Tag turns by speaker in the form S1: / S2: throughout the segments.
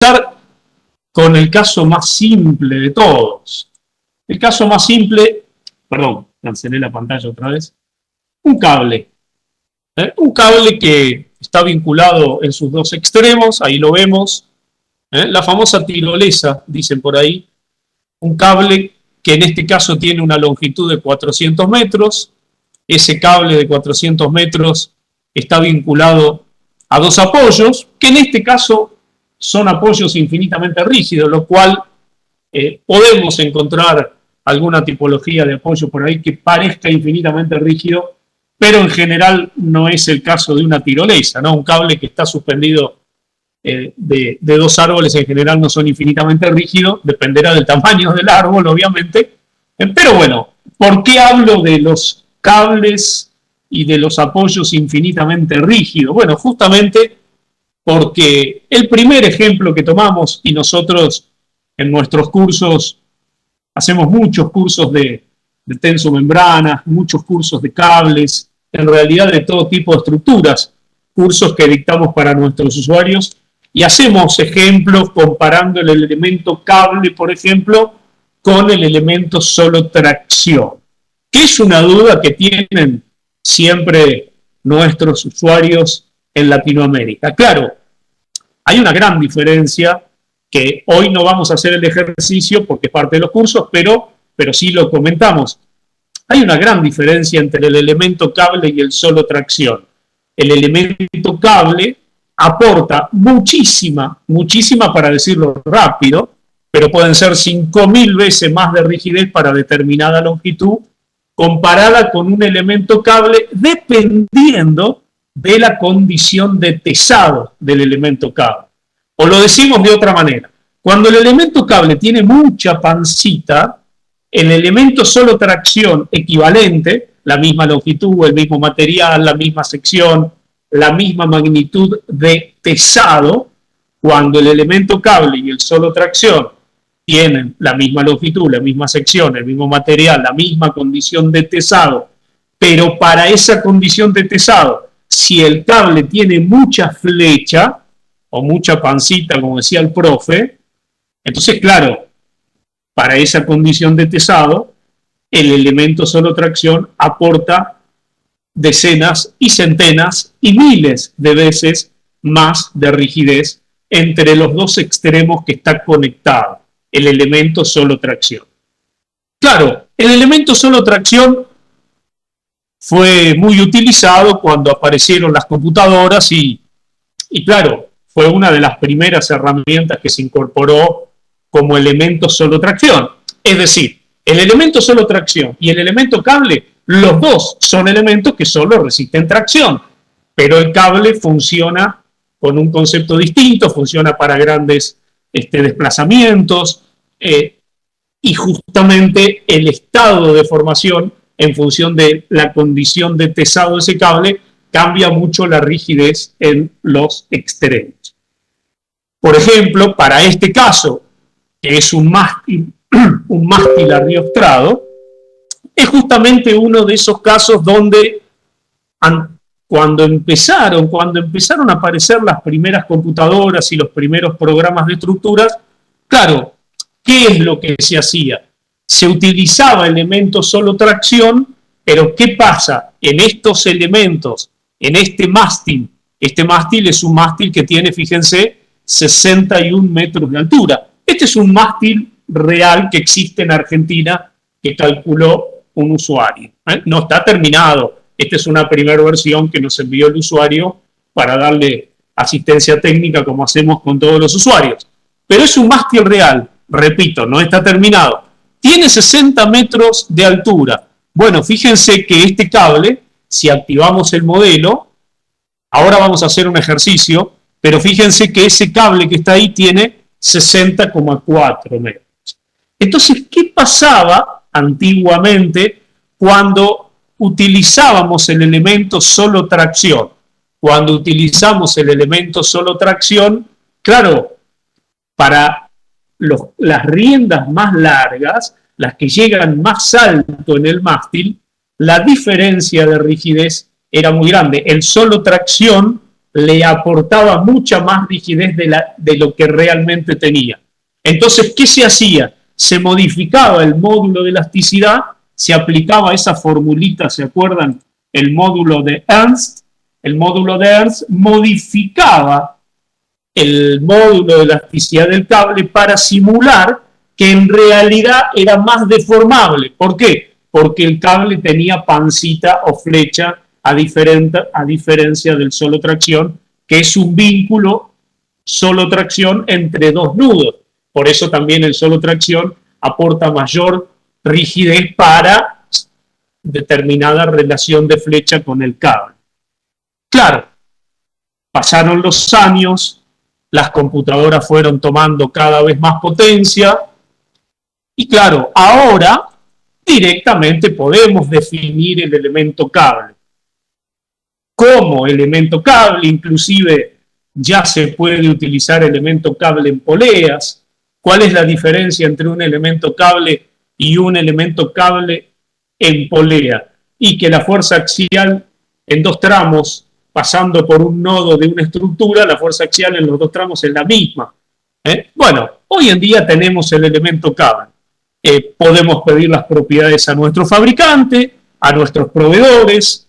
S1: Empezar con el caso más simple de todos. El caso más simple, perdón, cancelé la pantalla otra vez, un cable. Un cable que está vinculado en sus dos extremos, ahí lo vemos, la famosa tirolesa, dicen por ahí, un cable que en este caso tiene una longitud de 400 metros, ese cable de 400 metros está vinculado a dos apoyos, que en este caso son apoyos infinitamente rígidos, lo cual podemos encontrar alguna tipología de apoyo por ahí que parezca infinitamente rígido, pero en general no es el caso de una tirolesa, ¿no? Un cable que está suspendido de dos árboles en general no son infinitamente rígidos, dependerá del tamaño del árbol, obviamente, pero bueno, ¿por qué hablo de los cables y de los apoyos infinitamente rígidos? Bueno, justamente porque el primer ejemplo que tomamos, y nosotros en nuestros cursos hacemos muchos cursos de tensomembranas, muchos cursos de cables, en realidad de todo tipo de estructuras, cursos que dictamos para nuestros usuarios, y hacemos ejemplos comparando el elemento cable, por ejemplo, con el elemento solo tracción, que es una duda que tienen siempre nuestros usuarios en Latinoamérica. Claro, hay una gran diferencia que hoy no vamos a hacer el ejercicio porque es parte de los cursos, pero sí lo comentamos. Hay una gran diferencia entre el elemento cable y el solo tracción. El elemento cable aporta muchísima para decirlo rápido, pero pueden ser 5.000 veces más de rigidez para determinada longitud, comparada con un elemento cable dependiendo de la condición de tesado del elemento cable. O lo decimos de otra manera, cuando el elemento cable tiene mucha pancita, el elemento solo tracción equivalente, la misma longitud, el mismo material, la misma sección, la misma magnitud de tesado, cuando el elemento cable y el solo tracción tienen la misma longitud, la misma sección, el mismo material, la misma condición de tesado, pero para esa condición de tesado, si el cable tiene mucha flecha o mucha pancita, como decía el profe, entonces, claro, para esa condición de tesado, el elemento solo tracción aporta decenas y centenas y miles de veces más de rigidez entre los dos extremos que está conectado, el elemento solo tracción. Claro, el elemento solo tracción fue muy utilizado cuando aparecieron las computadoras y claro, fue una de las primeras herramientas que se incorporó como elemento solo tracción. Es decir, el elemento solo tracción y el elemento cable, los dos son elementos que solo resisten tracción, pero el cable funciona con un concepto distinto, funciona para grandes desplazamientos y justamente el estado de formación en función de la condición de tesado de ese cable cambia mucho la rigidez en los extremos. Por ejemplo, para este caso, que es un mástil arriostrado, es justamente uno de esos casos donde cuando empezaron a aparecer las primeras computadoras y los primeros programas de estructuras, claro, ¿qué es lo que se hacía? Se utilizaba elementos solo tracción, pero ¿qué pasa? En estos elementos, en este mástil es un mástil que tiene, fíjense, 61 metros de altura. Este es un mástil real que existe en Argentina que calculó un usuario. No está terminado. Esta es una primera versión que nos envió el usuario para darle asistencia técnica como hacemos con todos los usuarios. Pero es un mástil real, repito, no está terminado. Tiene 60 metros de altura. Bueno, fíjense que este cable, si activamos el modelo, ahora vamos a hacer un ejercicio, pero fíjense que ese cable que está ahí tiene 60,4 metros. Entonces, ¿qué pasaba antiguamente cuando utilizábamos el elemento solo tracción? Cuando utilizamos el elemento solo tracción, claro, para las riendas más largas, las que llegan más alto en el mástil, la diferencia de rigidez era muy grande. El solo tracción, le aportaba mucha más rigidez de lo que realmente tenía. Entonces, ¿qué se hacía? Se modificaba el módulo de elasticidad, se aplicaba esa formulita, ¿se acuerdan? El módulo de Ernst. El módulo de Ernst modificaba el módulo de elasticidad del cable para simular que en realidad era más deformable. ¿Por qué? Porque el cable tenía pancita o flecha a diferencia del solo tracción, que es un vínculo solo tracción entre dos nudos. Por eso también el solo tracción aporta mayor rigidez para determinada relación de flecha con el cable. Claro, pasaron los años, las computadoras fueron tomando cada vez más potencia y claro, ahora directamente podemos definir el elemento cable. Como elemento cable, inclusive ya se puede utilizar elemento cable en poleas. ¿Cuál es la diferencia entre un elemento cable y un elemento cable en polea? Y que la fuerza axial en dos tramos, pasando por un nodo de una estructura, la fuerza axial en los dos tramos es la misma. Bueno, hoy en día tenemos el elemento cable. Podemos pedir las propiedades a nuestro fabricante, a nuestros proveedores.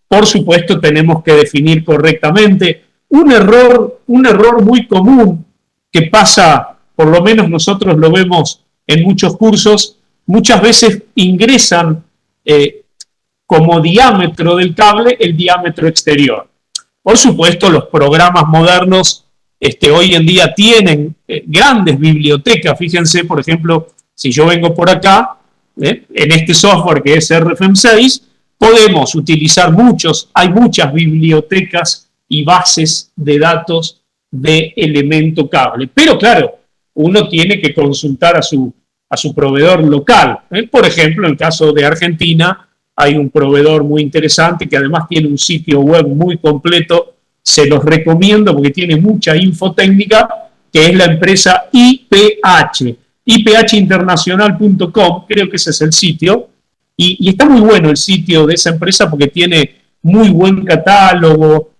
S1: Por supuesto, tenemos que definir correctamente. Un error muy común que pasa, por lo menos nosotros lo vemos en muchos cursos, muchas veces ingresan como diámetro del cable el diámetro exterior. Por supuesto, los programas modernos hoy en día tienen grandes bibliotecas. Fíjense, por ejemplo, si yo vengo por acá, en este software que es RFM6, podemos utilizar hay muchas bibliotecas y bases de datos de elemento cable. Pero claro, uno tiene que consultar a su proveedor local. Por ejemplo, en el caso de Argentina, hay un proveedor muy interesante que además tiene un sitio web muy completo. Se los recomiendo porque tiene mucha info técnica, que es la empresa IPH. IPHinternacional.com, creo que ese es el sitio. Y está muy bueno el sitio de esa empresa porque tiene muy buen catálogo,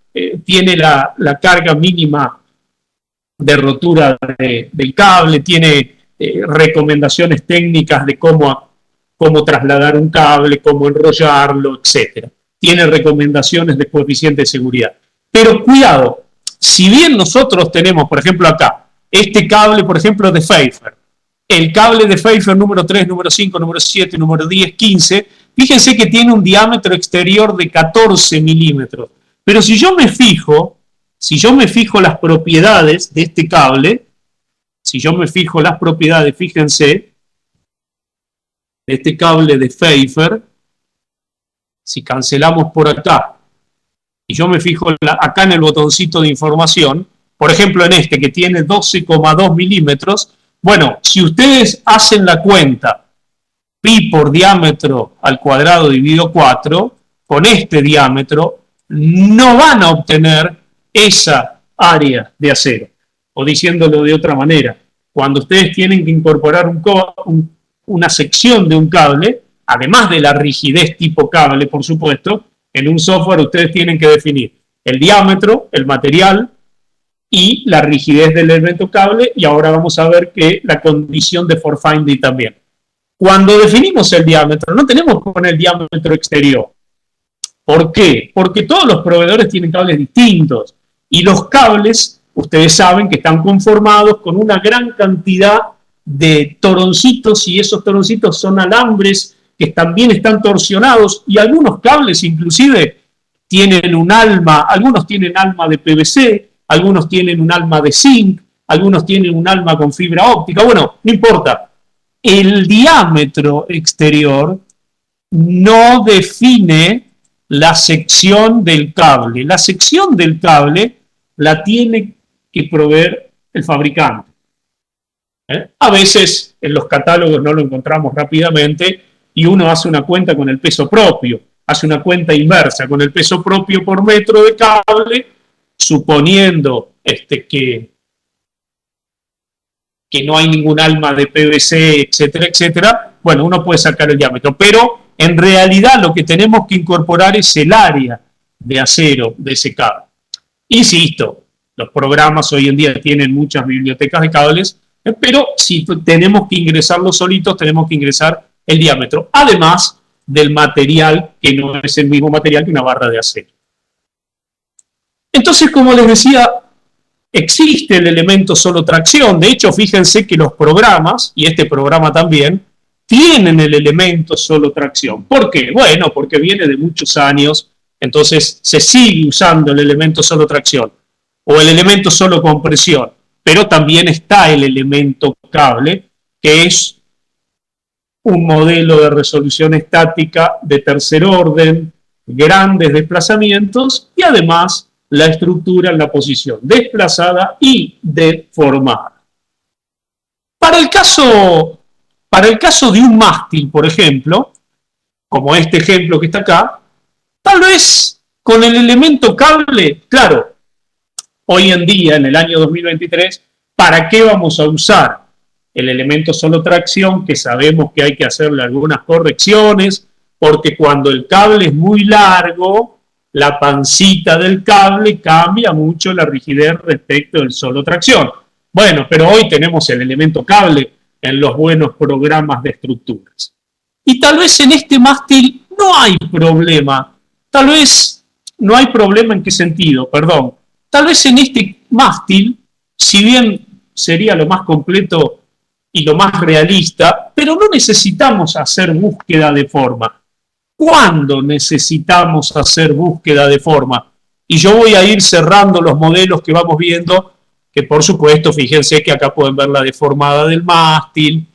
S1: tiene la carga mínima de rotura del cable, tiene recomendaciones técnicas de cómo trasladar un cable, cómo enrollarlo, etc. Tiene recomendaciones de coeficiente de seguridad. Pero cuidado, si bien nosotros tenemos, por ejemplo acá, este cable, por ejemplo, de Pfeiffer, el cable de Pfeiffer número 3, número 5, número 7, número 10, 15, fíjense que tiene un diámetro exterior de 14 milímetros. Pero si yo me fijo las propiedades de este cable, fíjense, de este cable de Pfeiffer, si cancelamos por acá, y yo me fijo acá en el botoncito de información, por ejemplo en este que tiene 12,2 milímetros, bueno, si ustedes hacen la cuenta pi por diámetro al cuadrado dividido 4, con este diámetro no van a obtener esa área de acero. O diciéndolo de otra manera, cuando ustedes tienen que incorporar una sección de un cable, además de la rigidez tipo cable, por supuesto, en un software ustedes tienen que definir el diámetro, el material y la rigidez del elemento cable, y ahora vamos a ver que la condición de for-finding también. Cuando definimos el diámetro, no tenemos que poner el diámetro exterior. ¿Por qué? Porque todos los proveedores tienen cables distintos, y los cables, ustedes saben que están conformados con una gran cantidad de toroncitos, y esos toroncitos son alambres que también están torsionados, y algunos cables inclusive tienen un alma, algunos tienen alma de PVC, algunos tienen un alma de zinc, algunos tienen un alma con fibra óptica. Bueno, no importa. El diámetro exterior no define la sección del cable. La sección del cable la tiene que proveer el fabricante. A veces en los catálogos no lo encontramos rápidamente y uno hace una cuenta con el peso propio, hace una cuenta inversa con el peso propio por metro de cable, suponiendo que no hay ningún alma de PVC, etcétera, etcétera. Bueno, uno puede sacar el diámetro, pero en realidad lo que tenemos que incorporar es el área de acero de ese cable. Insisto, los programas hoy en día tienen muchas bibliotecas de cables, pero si tenemos que ingresarlos solitos, tenemos que ingresar el diámetro, además del material, que no es el mismo material que una barra de acero. Entonces, como les decía, existe el elemento solo tracción. De hecho, fíjense que los programas, y este programa también, tienen el elemento solo tracción. ¿Por qué? Bueno, porque viene de muchos años, entonces se sigue usando el elemento solo tracción o el elemento solo compresión, pero también está el elemento cable, que es un modelo de resolución estática de tercer orden, grandes desplazamientos y además la estructura en la posición desplazada y deformada. Para el caso de un mástil, por ejemplo, como este ejemplo que está acá, tal vez con el elemento cable, claro, hoy en día, en el año 2023, ¿para qué vamos a usar el elemento solo tracción? Que sabemos que hay que hacerle algunas correcciones, porque cuando el cable es muy largo, la pancita del cable cambia mucho la rigidez respecto del solo tracción. Bueno, pero hoy tenemos el elemento cable en los buenos programas de estructuras. Y tal vez en este mástil no hay problema. Tal vez no hay problema en qué sentido, perdón. Tal vez en este mástil, si bien sería lo más completo y lo más realista, pero no necesitamos hacer búsqueda de forma. ¿Cuándo necesitamos hacer búsqueda de forma? Y yo voy a ir cerrando los modelos que vamos viendo, que por supuesto, fíjense que acá pueden ver la deformada del mástil,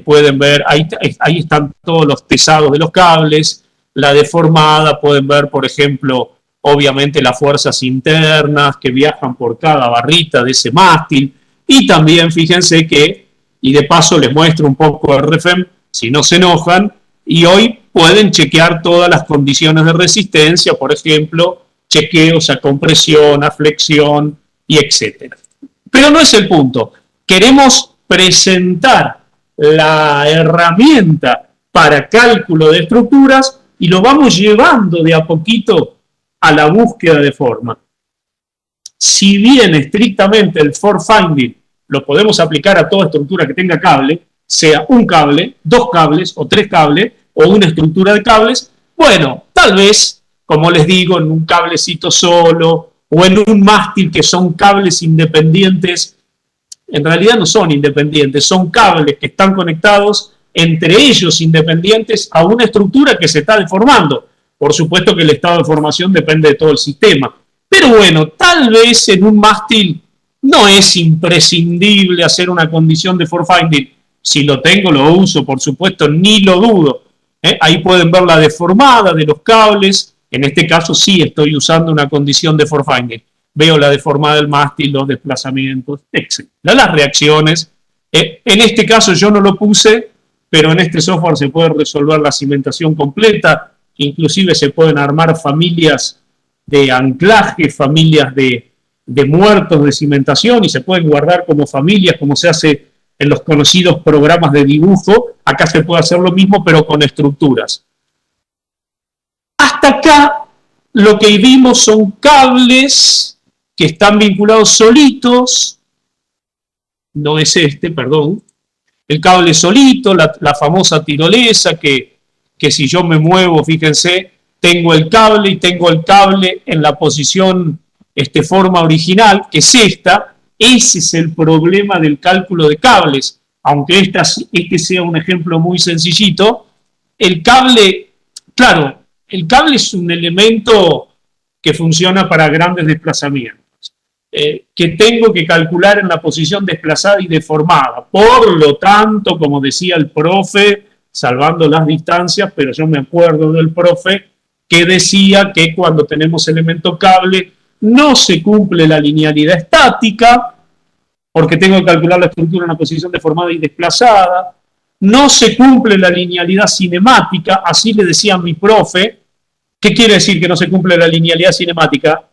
S1: pueden ver, ahí están todos los tesados de los cables, la deformada, pueden ver, por ejemplo, obviamente las fuerzas internas que viajan por cada barrita de ese mástil, y también fíjense que, y de paso les muestro un poco el RFEM, si no se enojan, y hoy pueden chequear todas las condiciones de resistencia, por ejemplo, chequeos a compresión, a flexión, y etcétera. Pero no es el punto. Queremos presentar la herramienta para cálculo de estructuras y lo vamos llevando de a poquito a la búsqueda de forma. Si bien estrictamente el for finding lo podemos aplicar a toda estructura que tenga cable, sea un cable, dos cables o tres cables, o una estructura de cables, bueno, tal vez, como les digo, en un cablecito solo, o en un mástil que son cables independientes, en realidad no son independientes, son cables que están conectados entre ellos independientes a una estructura que se está deformando. Por supuesto que el estado de formación depende de todo el sistema. Pero bueno, tal vez en un mástil no es imprescindible hacer una condición de for finding. Si lo tengo, lo uso, por supuesto, ni lo dudo. Ahí pueden ver la deformada de los cables. En este caso sí estoy usando una condición de for finding. Veo la deformada del mástil, los desplazamientos, etc. Las reacciones. En este caso yo no lo puse, pero en este software se puede resolver la cimentación completa. Inclusive se pueden armar familias de anclaje, familias de muertos de cimentación, y se pueden guardar como familias, como se hace en los conocidos programas de dibujo. Acá se puede hacer lo mismo, pero con estructuras. Hasta acá lo que vimos son cables que están vinculados solitos. No es este, perdón. El cable solito, la famosa tirolesa, que si yo me muevo, fíjense, tengo el cable y tengo el cable en la posición forma original, que es esta. Ese es el problema del cálculo de cables. Aunque este sea un ejemplo muy sencillito, el cable, claro, el cable es un elemento que funciona para grandes desplazamientos, que tengo que calcular en la posición desplazada y deformada. Por lo tanto, como decía el profe, salvando las distancias, pero yo me acuerdo del profe que decía que cuando tenemos elemento cable no se cumple la linealidad estática, porque tengo que calcular la estructura en una posición deformada y desplazada. No se cumple la linealidad cinemática, así le decía a mi profe. ¿Qué quiere decir que no se cumple la linealidad cinemática?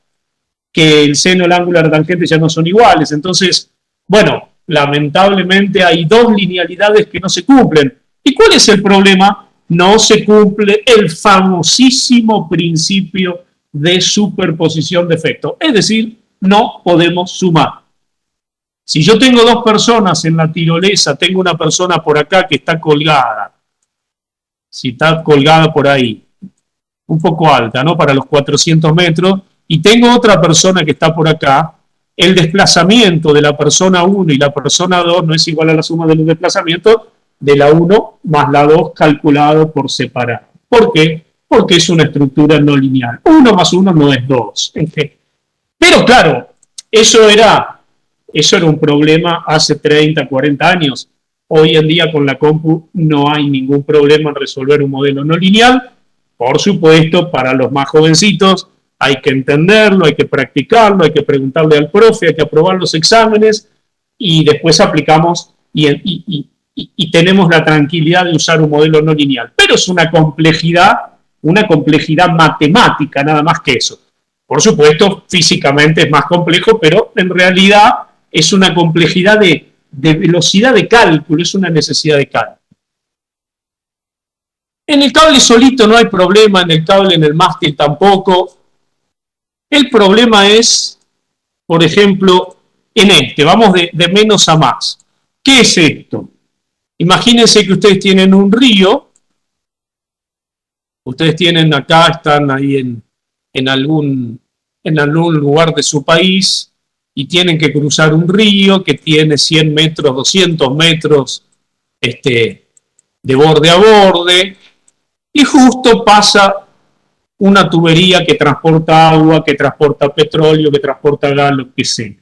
S1: Que el seno y el ángulo de la tangente ya no son iguales. Entonces, bueno, lamentablemente hay dos linealidades que no se cumplen. ¿Y cuál es el problema? No se cumple el famosísimo principio de superposición de efectos. Es decir, no podemos sumar. Si yo tengo dos personas en la tirolesa, tengo una persona por acá que está colgada, si está colgada por ahí, un poco alta, ¿no? Para los 400 metros, y tengo otra persona que está por acá, el desplazamiento de la persona 1 y la persona 2 no es igual a la suma de los desplazamientos de la 1 más la 2 calculado por separado. ¿Por qué? Porque es una estructura no lineal. 1 más 1 no es 2. Pero claro, eso era un problema hace 30, 40 años. Hoy en día con la compu no hay ningún problema en resolver un modelo no lineal. Por supuesto, para los más jovencitos hay que entenderlo, hay que practicarlo, hay que preguntarle al profe, hay que aprobar los exámenes y después aplicamos y tenemos la tranquilidad de usar un modelo no lineal. Pero es una complejidad matemática, nada más que eso. Por supuesto, físicamente es más complejo, pero en realidad es una complejidad de velocidad de cálculo, es una necesidad de cálculo. En el cable solito no hay problema, en el cable en el mástil tampoco. El problema es, por ejemplo, en vamos de menos a más. ¿Qué es esto? Imagínense que ustedes tienen un río, ustedes tienen acá, están ahí en algún lugar de su país y tienen que cruzar un río que tiene 100 metros, 200 metros de borde a borde, y justo pasa una tubería que transporta agua, que transporta petróleo, que transporta gas, lo que sea.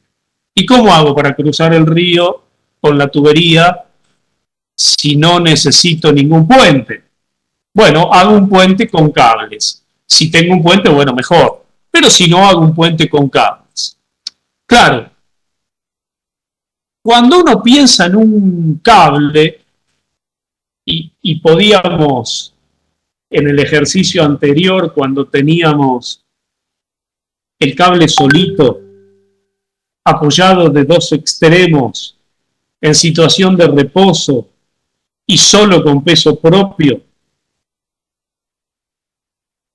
S1: ¿Y cómo hago para cruzar el río con la tubería si no necesito ningún puente? Bueno, hago un puente con cables. Si tengo un puente, bueno, mejor. Pero si no, hago un puente con cables. Claro, cuando uno piensa en un cable, y podíamos, en el ejercicio anterior, cuando teníamos el cable solito, apoyado de dos extremos, en situación de reposo y solo con peso propio,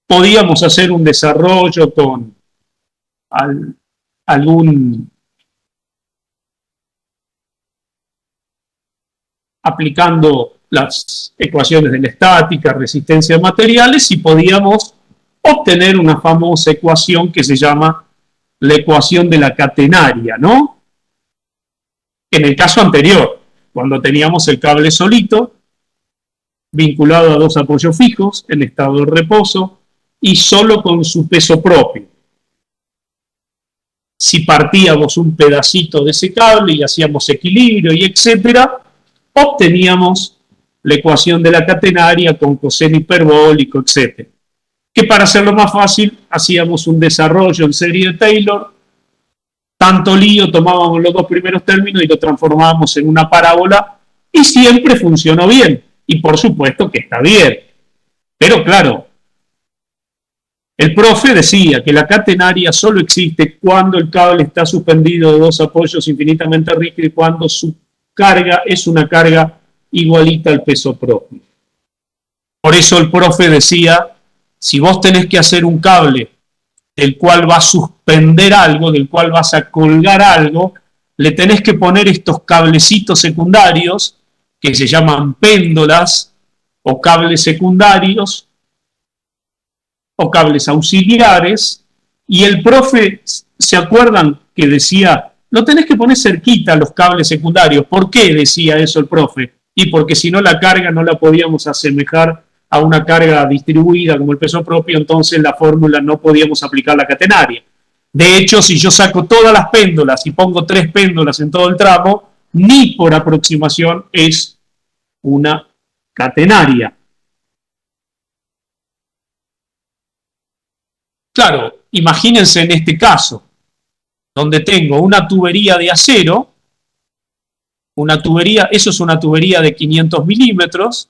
S1: podíamos hacer un desarrollo con aplicando las ecuaciones de la estática, resistencia a materiales, y podíamos obtener una famosa ecuación que se llama la ecuación de la catenaria, ¿no? En el caso anterior, cuando teníamos el cable solito, vinculado a dos apoyos fijos, en estado de reposo, y solo con su peso propio. Si partíamos un pedacito de ese cable y hacíamos equilibrio y etcétera, obteníamos la ecuación de la catenaria con coseno hiperbólico, etcétera. Que para hacerlo más fácil, hacíamos un desarrollo en serie de Taylor, tanto lío, tomábamos los dos primeros términos y lo transformábamos en una parábola, y siempre funcionó bien. Y por supuesto que está bien. Pero claro, el profe decía que la catenaria solo existe cuando el cable está suspendido de dos apoyos infinitamente rígidos y cuando su carga es una carga igualita al peso propio. Por eso el profe decía, si vos tenés que hacer un cable del cual va a suspender algo, del cual vas a colgar algo, le tenés que poner estos cablecitos secundarios que se llaman péndolas o cables secundarios o cables auxiliares, y el profe, ¿se acuerdan que decía, lo tenés que poner cerquita a los cables secundarios? ¿Por qué decía eso el profe? Y porque si no la carga no la podíamos asemejar a una carga distribuida como el peso propio, entonces la fórmula no podíamos aplicar la catenaria. De hecho, si yo saco todas las péndolas y pongo 3 péndolas en todo el tramo, ni por aproximación es una catenaria. Claro, imagínense en este caso, donde tengo una tubería de acero, eso es una tubería de 500 milímetros,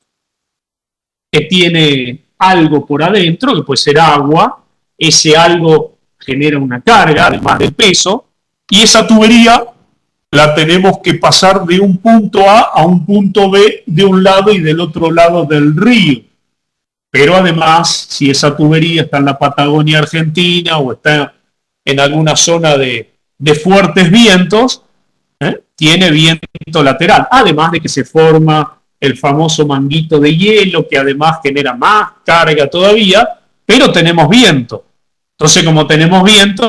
S1: que tiene algo por adentro, que puede ser agua, ese algo genera una carga, además del peso, y esa tubería la tenemos que pasar de un punto A un punto B de un lado y del otro lado del río. Pero además, si esa tubería está en la Patagonia Argentina o está en alguna zona de de fuertes vientos, tiene viento lateral, además de que se forma el famoso manguito de hielo, que además genera más carga todavía, pero tenemos viento. Entonces, como tenemos viento,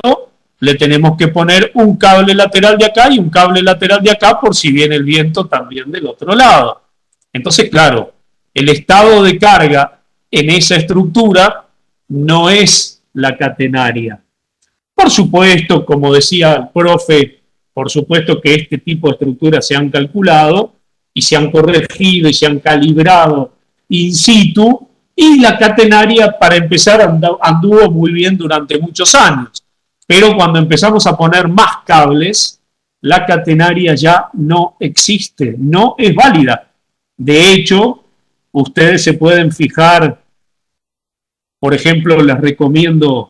S1: le tenemos que poner un cable lateral de acá y un cable lateral de acá por si viene el viento también del otro lado. Entonces, claro, el estado de carga en esa estructura no es la catenaria. Por supuesto, como decía el profe, por supuesto que este tipo de estructuras se han calculado y se han corregido y se han calibrado in situ, y la catenaria, para empezar, anduvo muy bien durante muchos años. Pero cuando empezamos a poner más cables, la catenaria ya no existe, no es válida. De hecho, ustedes se pueden fijar, por ejemplo, les recomiendo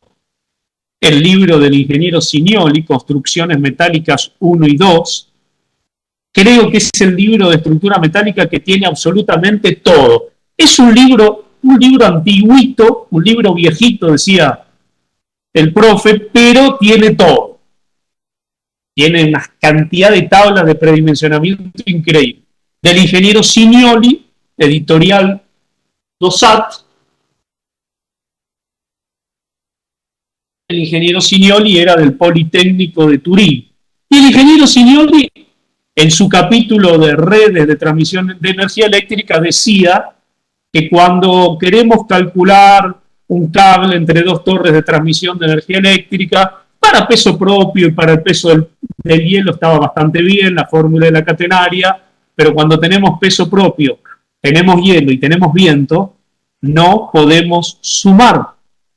S1: el libro del ingeniero Signoli, Construcciones Metálicas 1 y 2. Creo que es el libro de estructura metálica que tiene absolutamente todo. Es un libro antiguito, un libro viejito, decía el profe, pero tiene todo. Tiene una cantidad de tablas de predimensionamiento increíble. Del ingeniero Signoli, editorial Dosat. El ingeniero Signoli era del Politécnico de Turín. Y el ingeniero Signoli, en su capítulo de redes de transmisión de energía eléctrica, decía que cuando queremos calcular un cable entre dos torres de transmisión de energía eléctrica, para peso propio y para el peso del hielo estaba bastante bien la fórmula de la catenaria, pero cuando tenemos peso propio, tenemos hielo y tenemos viento, no podemos sumar,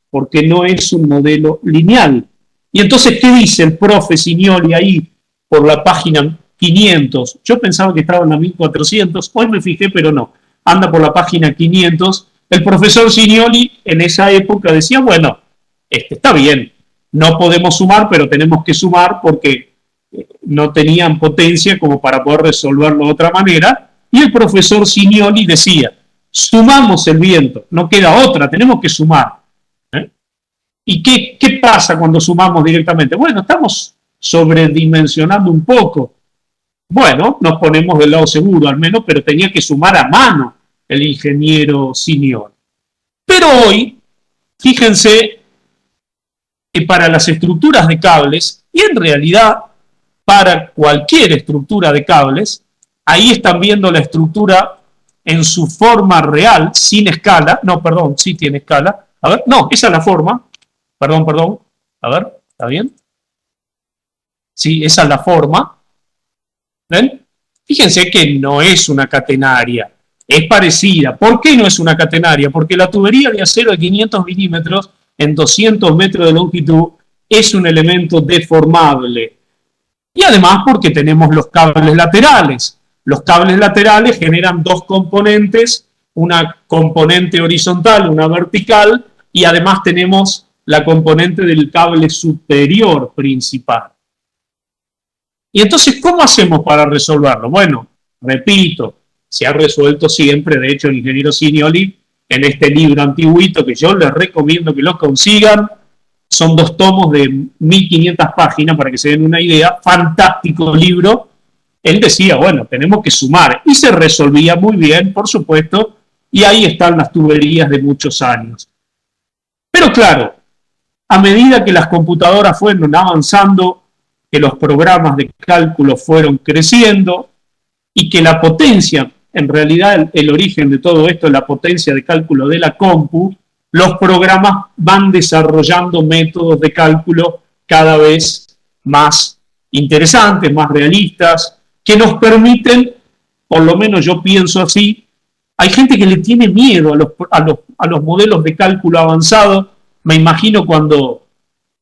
S1: porque no es un modelo lineal. Y entonces, ¿qué dice el profe Signoli ahí por la página 500? Yo pensaba que estaba en la 1400, hoy me fijé, pero no. Anda por la página 500. El profesor Signoli en esa época decía, bueno, está bien, no podemos sumar, pero tenemos que sumar porque no tenían potencia como para poder resolverlo de otra manera. Y el profesor Signoli decía, sumamos el viento, no queda otra, tenemos que sumar. ¿Y qué pasa cuando sumamos directamente? Bueno, estamos sobredimensionando un poco. Bueno, nos ponemos del lado seguro al menos, pero tenía que sumar a mano el ingeniero Signoli. Pero hoy, fíjense que para las estructuras de cables, y en realidad para cualquier estructura de cables, ahí están viendo la estructura en su forma real, sin escala. No, perdón, sí tiene escala. A ver, no, esa es la forma. Perdón. A ver, ¿está bien? Sí, esa es la forma. ¿Ven? Fíjense que no es una catenaria, es parecida. ¿Por qué no es una catenaria? Porque la tubería de acero de 500 milímetros en 200 metros de longitud es un elemento deformable. Y además porque tenemos los cables laterales. Los cables laterales generan dos componentes, una componente horizontal, una vertical, y además tenemos la componente del cable superior principal. Y entonces, ¿cómo hacemos para resolverlo? Bueno, repito, se ha resuelto siempre. De hecho, el ingeniero Signoli, en este libro antiguito, que yo les recomiendo que lo consigan, son 2 tomos de 1500 páginas, para que se den una idea, fantástico libro. Él decía, bueno, tenemos que sumar, y se resolvía muy bien, por supuesto, y ahí están las tuberías de muchos años. Pero claro, a medida que las computadoras fueron avanzando, que los programas de cálculo fueron creciendo y que la potencia, en realidad el origen de todo esto es la potencia de cálculo de la compu, los programas van desarrollando métodos de cálculo cada vez más interesantes, más realistas, que nos permiten, por lo menos yo pienso así, hay gente que le tiene miedo a los modelos de cálculo avanzado. Me imagino cuando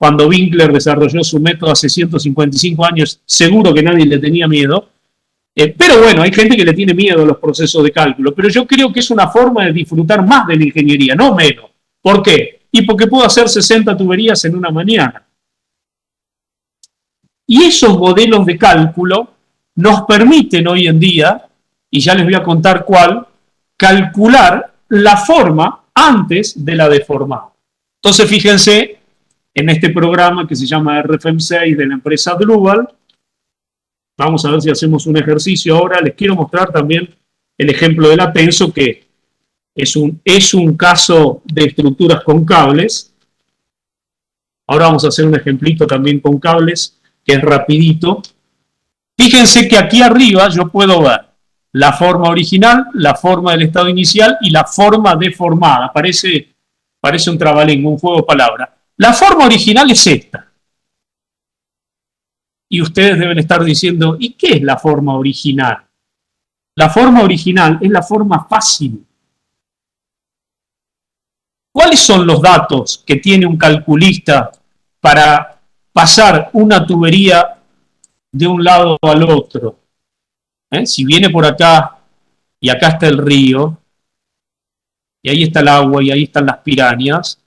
S1: Winkler desarrolló su método hace 155 años, seguro que nadie le tenía miedo. Pero bueno, hay gente que le tiene miedo a los procesos de cálculo. Pero yo creo que es una forma de disfrutar más de la ingeniería, no menos. ¿Por qué? Y porque puedo hacer 60 tuberías en una mañana. Y esos modelos de cálculo nos permiten hoy en día, y ya les voy a contar cuál, calcular la forma antes de la deformada. Entonces, fíjense en este programa que se llama RFM6 de la empresa Drupal. Vamos a ver si hacemos un ejercicio ahora. Les quiero mostrar también el ejemplo de la Tenso, que es un caso de estructuras con cables. Ahora vamos a hacer un ejemplito también con cables, que es rapidito. Fíjense que aquí arriba yo puedo ver la forma original, la forma del estado inicial y la forma deformada. Parece un trabalengua, un juego de palabras. La forma original es esta. Y ustedes deben estar diciendo, ¿y qué es la forma original? La forma original es la forma fácil. ¿Cuáles son los datos que tiene un calculista para pasar una tubería de un lado al otro? Si viene por acá y acá está el río, y ahí está el agua y ahí están las pirañas,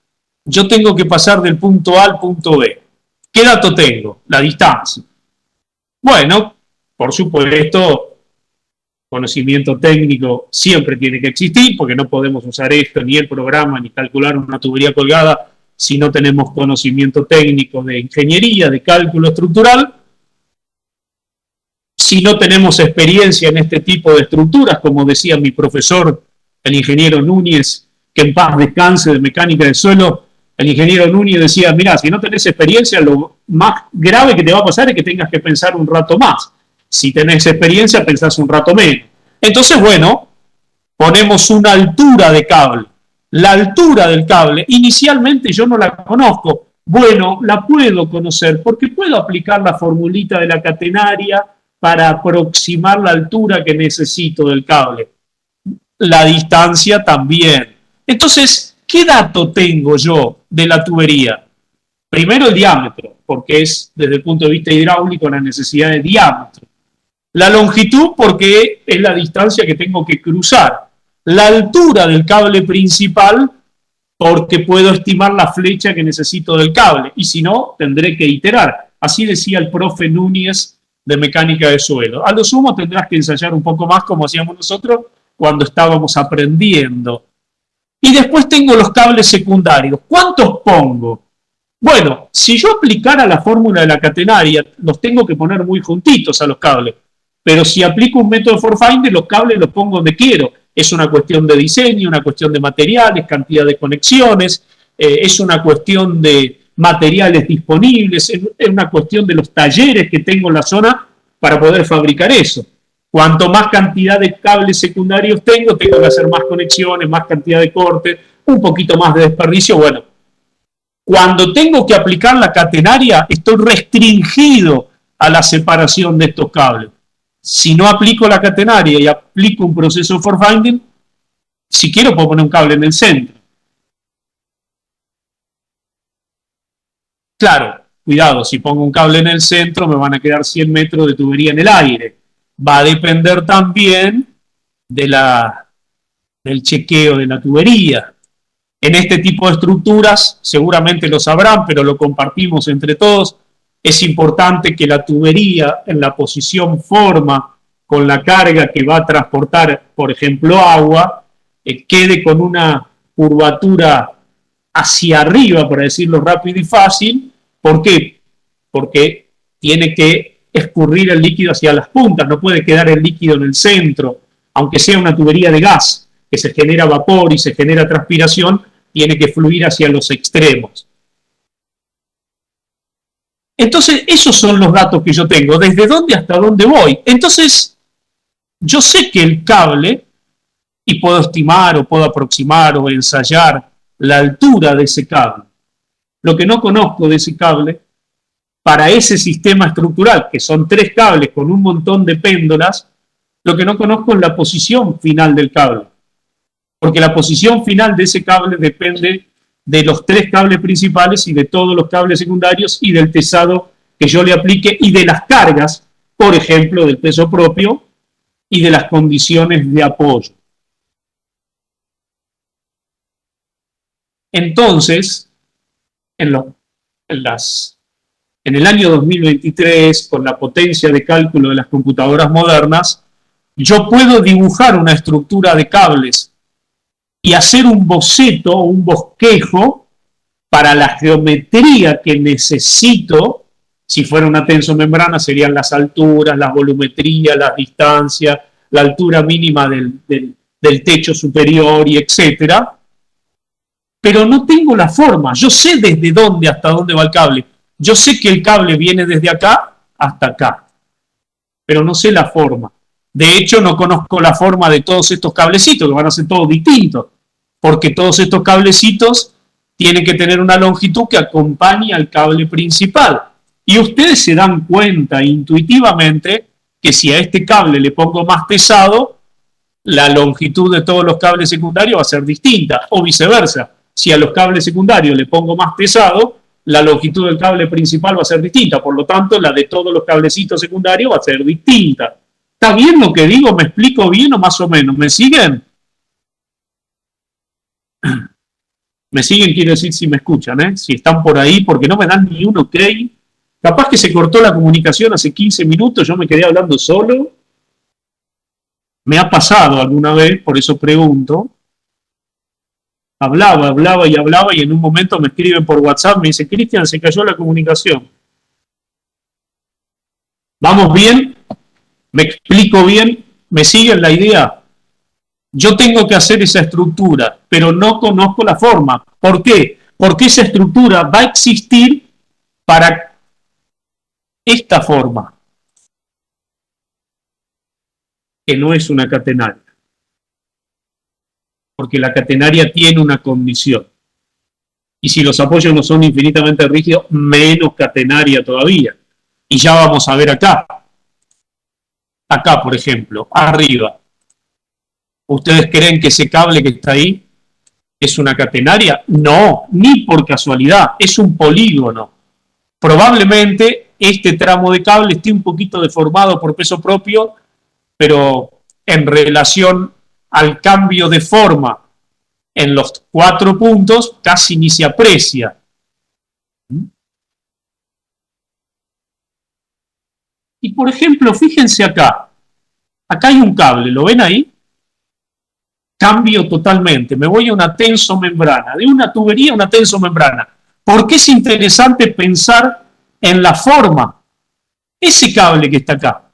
S1: yo tengo que pasar del punto A al punto B. ¿Qué dato tengo? La distancia. Bueno, por supuesto, conocimiento técnico siempre tiene que existir, porque no podemos usar esto, ni el programa, ni calcular una tubería colgada, si no tenemos conocimiento técnico de ingeniería, de cálculo estructural. Si no tenemos experiencia en este tipo de estructuras, como decía mi profesor, el ingeniero Núñez, que en paz descanse, de mecánica del suelo, el ingeniero Núñez decía, mira, si no tenés experiencia, lo más grave que te va a pasar es que tengas que pensar un rato más. Si tenés experiencia, pensás un rato menos. Entonces, bueno, ponemos una altura de cable. La altura del cable, inicialmente yo no la conozco. Bueno, la puedo conocer porque puedo aplicar la formulita de la catenaria para aproximar la altura que necesito del cable. La distancia también. Entonces, ¿qué dato tengo yo de la tubería? Primero el diámetro, porque es desde el punto de vista hidráulico la necesidad de diámetro. La longitud, porque es la distancia que tengo que cruzar. La altura del cable principal, porque puedo estimar la flecha que necesito del cable. Y si no, tendré que iterar. Así decía el profe Núñez de mecánica de suelo. A lo sumo tendrás que ensayar un poco más, como hacíamos nosotros cuando estábamos aprendiendo. Y después tengo los cables secundarios. ¿Cuántos pongo? Bueno, si yo aplicara la fórmula de la catenaria, los tengo que poner muy juntitos a los cables. Pero si aplico un método for finder, los cables los pongo donde quiero. Es una cuestión de diseño, una cuestión de materiales, cantidad de conexiones, es una cuestión de materiales disponibles, es una cuestión de los talleres que tengo en la zona para poder fabricar eso. Cuanto más cantidad de cables secundarios tengo que hacer más conexiones, más cantidad de cortes, un poquito más de desperdicio. Bueno, cuando tengo que aplicar la catenaria, estoy restringido a la separación de estos cables. Si no aplico la catenaria y aplico un proceso for finding, si quiero puedo poner un cable en el centro. Claro, cuidado, si pongo un cable en el centro me van a quedar 100 metros de tubería en el aire. Va a depender también del chequeo de la tubería. En este tipo de estructuras, seguramente lo sabrán, pero lo compartimos entre todos, es importante que la tubería en la posición forma con la carga que va a transportar, por ejemplo, agua, quede con una curvatura hacia arriba, para decirlo rápido y fácil. ¿Por qué? Porque tiene que escurrir el líquido hacia las puntas, no puede quedar el líquido en el centro, aunque sea una tubería de gas, que se genera vapor y se genera transpiración, tiene que fluir hacia los extremos. Entonces, esos son los datos que yo tengo, desde dónde hasta dónde voy. Entonces, yo sé que el cable, y puedo estimar o puedo aproximar o ensayar la altura de ese cable. Lo que no conozco de ese cable, para ese sistema estructural, que son 3 cables con un montón de péndolas, lo que no conozco es la posición final del cable. Porque la posición final de ese cable depende de los 3 cables principales y de todos los cables secundarios y del tesado que yo le aplique y de las cargas, por ejemplo, del peso propio y de las condiciones de apoyo. Entonces, en el año 2023, con la potencia de cálculo de las computadoras modernas, yo puedo dibujar una estructura de cables y hacer un boceto o un bosquejo para la geometría que necesito, si fuera una tensomembrana serían las alturas, las volumetrías, las distancias, la altura mínima del techo superior y etcétera, pero no tengo la forma. Yo sé desde dónde hasta dónde va el cable. Yo sé que el cable viene desde acá hasta acá, pero no sé la forma. De hecho, no conozco la forma de todos estos cablecitos, que van a ser todos distintos, porque todos estos cablecitos tienen que tener una longitud que acompañe al cable principal. Y ustedes se dan cuenta intuitivamente que si a este cable le pongo más pesado, la longitud de todos los cables secundarios va a ser distinta, o viceversa. Si a los cables secundarios le pongo más pesado, la longitud del cable principal va a ser distinta, por lo tanto la de todos los cablecitos secundarios va a ser distinta. ¿Está bien lo que digo? ¿Me explico bien o más o menos? ¿Me siguen? Me siguen, quiere decir si me escuchan, ¿eh? Si están por ahí, porque no me dan ni un ok. Capaz que se cortó la comunicación hace 15 minutos, yo me quedé hablando solo. Me ha pasado alguna vez, por eso pregunto. Hablaba y en un momento me escriben por WhatsApp, me dice, Cristian, se cayó la comunicación. ¿Vamos bien? ¿Me explico bien? ¿Me siguen la idea? Yo tengo que hacer esa estructura, pero no conozco la forma. ¿Por qué? Porque esa estructura va a existir para esta forma, que no es una catenaria. Porque la catenaria tiene una condición. Y si los apoyos no son infinitamente rígidos, menos catenaria todavía. Y ya vamos a ver acá. Acá, por ejemplo, arriba. ¿Ustedes creen que ese cable que está ahí es una catenaria? No, ni por casualidad, es un polígono. Probablemente este tramo de cable esté un poquito deformado por peso propio, pero en relación al cambio de forma en los 4 puntos casi ni se aprecia. Y por ejemplo, fíjense acá. Acá hay un cable, ¿lo ven ahí? Cambio totalmente, me voy a una tensomembrana, de una tubería a una tensomembrana. ¿Por qué es interesante pensar en la forma? Ese cable que está acá,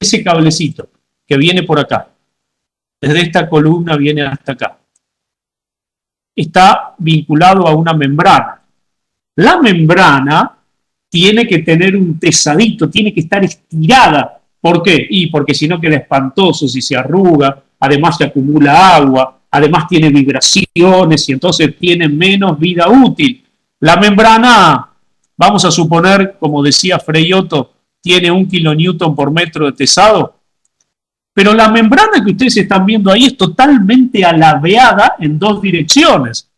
S1: ese cablecito que viene por acá, desde esta columna viene hasta acá, está vinculado a una membrana. La membrana tiene que tener un tesadito, tiene que estar estirada. ¿Por qué? Y porque si no queda espantoso, si se arruga, además se acumula agua, además tiene vibraciones y entonces tiene menos vida útil. La membrana, vamos a suponer, como decía Frei Otto, tiene 1 kilonewton por metro de tesado, pero la membrana que ustedes están viendo ahí es totalmente alabeada en 2 direcciones.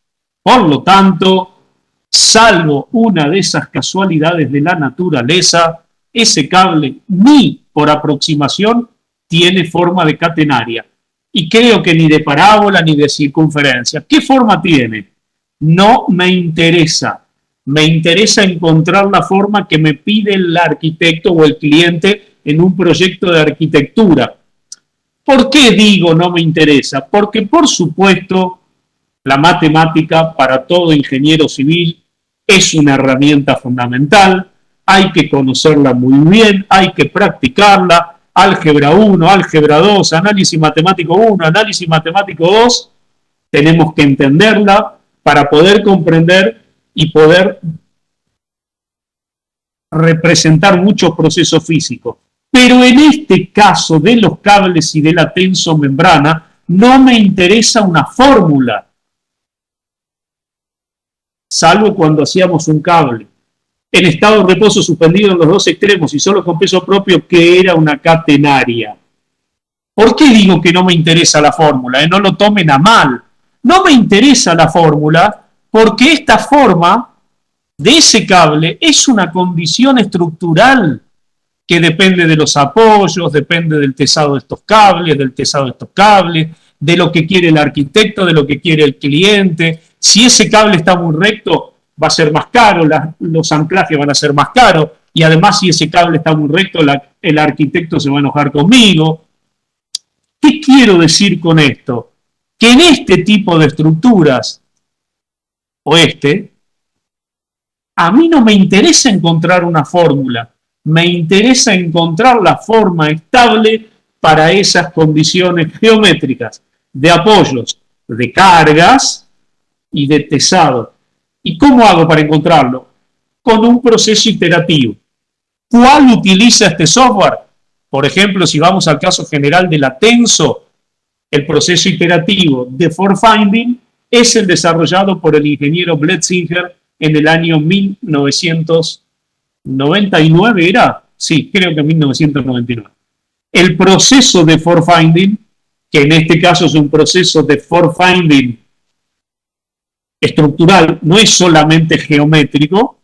S1: Por lo tanto, salvo una de esas casualidades de la naturaleza, ese cable ni por aproximación tiene forma de catenaria. Y creo que ni de parábola ni de circunferencia. ¿Qué forma tiene? No me interesa. Me interesa encontrar la forma que me pide el arquitecto o el cliente en un proyecto de arquitectura. ¿Por qué digo no me interesa? Porque, por supuesto, la matemática para todo ingeniero civil es una herramienta fundamental, hay que conocerla muy bien, hay que practicarla. Álgebra 1, álgebra 2, análisis matemático 1, análisis matemático 2, tenemos que entenderla para poder comprender y poder representar muchos procesos físicos. Pero en este caso de los cables y de la tensomembrana, no me interesa una fórmula, salvo cuando hacíamos un cable en estado de reposo suspendido en los 2 extremos y solo con peso propio, que era una catenaria. ¿Por qué digo que no me interesa la fórmula? No lo tomen a mal. No me interesa la fórmula porque esta forma de ese cable es una condición estructural que depende de los apoyos, depende del tesado de estos cables, del tesado de estos cables, de lo que quiere el arquitecto, de lo que quiere el cliente. Si ese cable está muy recto, va a ser más caro, los anclajes van a ser más caros, y además si ese cable está muy recto, el arquitecto se va a enojar conmigo. ¿Qué quiero decir con esto? Que en este tipo de estructuras, o A mí no me interesa encontrar una fórmula, me interesa encontrar la forma estable para esas condiciones geométricas de apoyos, de cargas y de tesado. ¿Y cómo hago para encontrarlo? Con un proceso iterativo. ¿Cuál utiliza este software? Por ejemplo, si vamos al caso general de la Tenso, el proceso iterativo de fault finding es el desarrollado por el ingeniero Bletzinger en el año 1999, ¿era? Sí, creo que 1999. El proceso de fault finding, que en este caso es un proceso de fault finding estructural, no es solamente geométrico,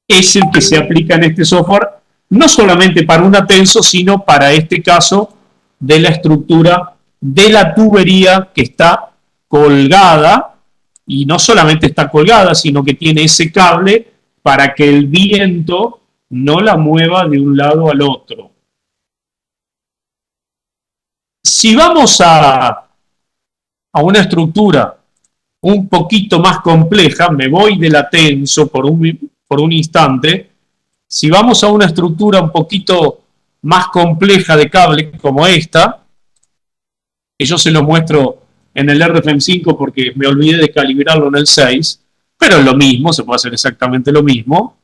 S1: es el que se aplica en este software, no solamente para una Tenso, sino para este caso de la estructura de la tubería que está colgada, y no solamente está colgada, sino que tiene ese cable para que el viento no la mueva de un lado al otro. Si vamos a una estructura un poquito más compleja, me voy de la Tenso por un instante. Si vamos a una estructura un poquito más compleja de cable como esta, que yo se lo muestro en el RFM5 porque me olvidé de calibrarlo en el 6, pero es lo mismo, se puede hacer exactamente lo mismo.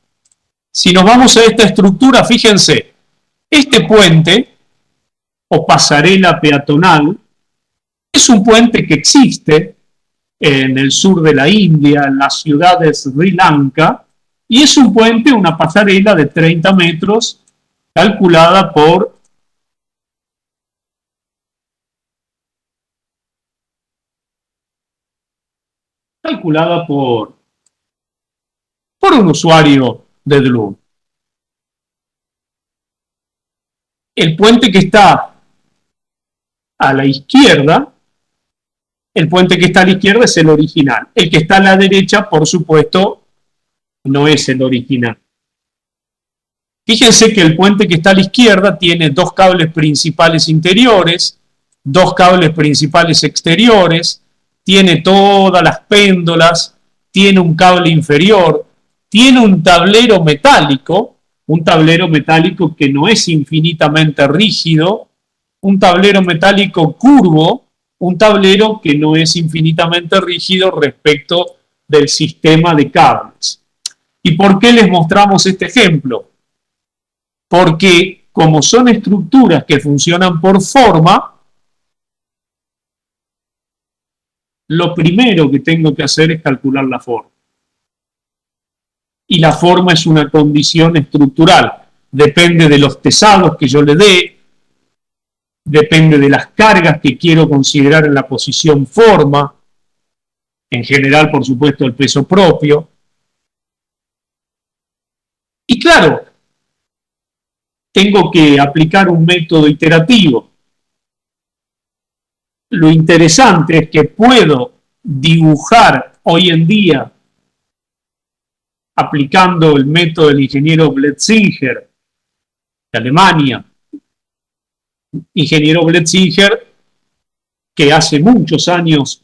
S1: Si nos vamos a esta estructura, fíjense, este puente o pasarela peatonal es un puente que existe en el sur de la India, en la ciudad de Sri Lanka, y es un puente, una pasarela de 30 metros, calculada por un usuario de Dluh. El puente que está a la izquierda, el puente que está a la izquierda es el original. El que está a la derecha, por supuesto, no es el original. Fíjense que el puente que está a la izquierda tiene dos cables principales interiores, dos cables principales exteriores, tiene todas las péndolas, tiene un cable inferior, tiene un tablero metálico que no es infinitamente rígido, un tablero metálico curvo, un tablero que no es infinitamente rígido respecto del sistema de cables. ¿Y por qué les mostramos este ejemplo? Porque como son estructuras que funcionan por forma, lo primero que tengo que hacer es calcular la forma. Y la forma es una condición estructural. Depende de los tesados que yo le dé, depende de las cargas que quiero considerar en la posición forma, en general, por supuesto, el peso propio. Y claro, tengo que aplicar un método iterativo. Lo interesante es que puedo dibujar hoy en día, aplicando el método del ingeniero Bletzinger de Alemania, ingeniero Bletzinger que hace muchos años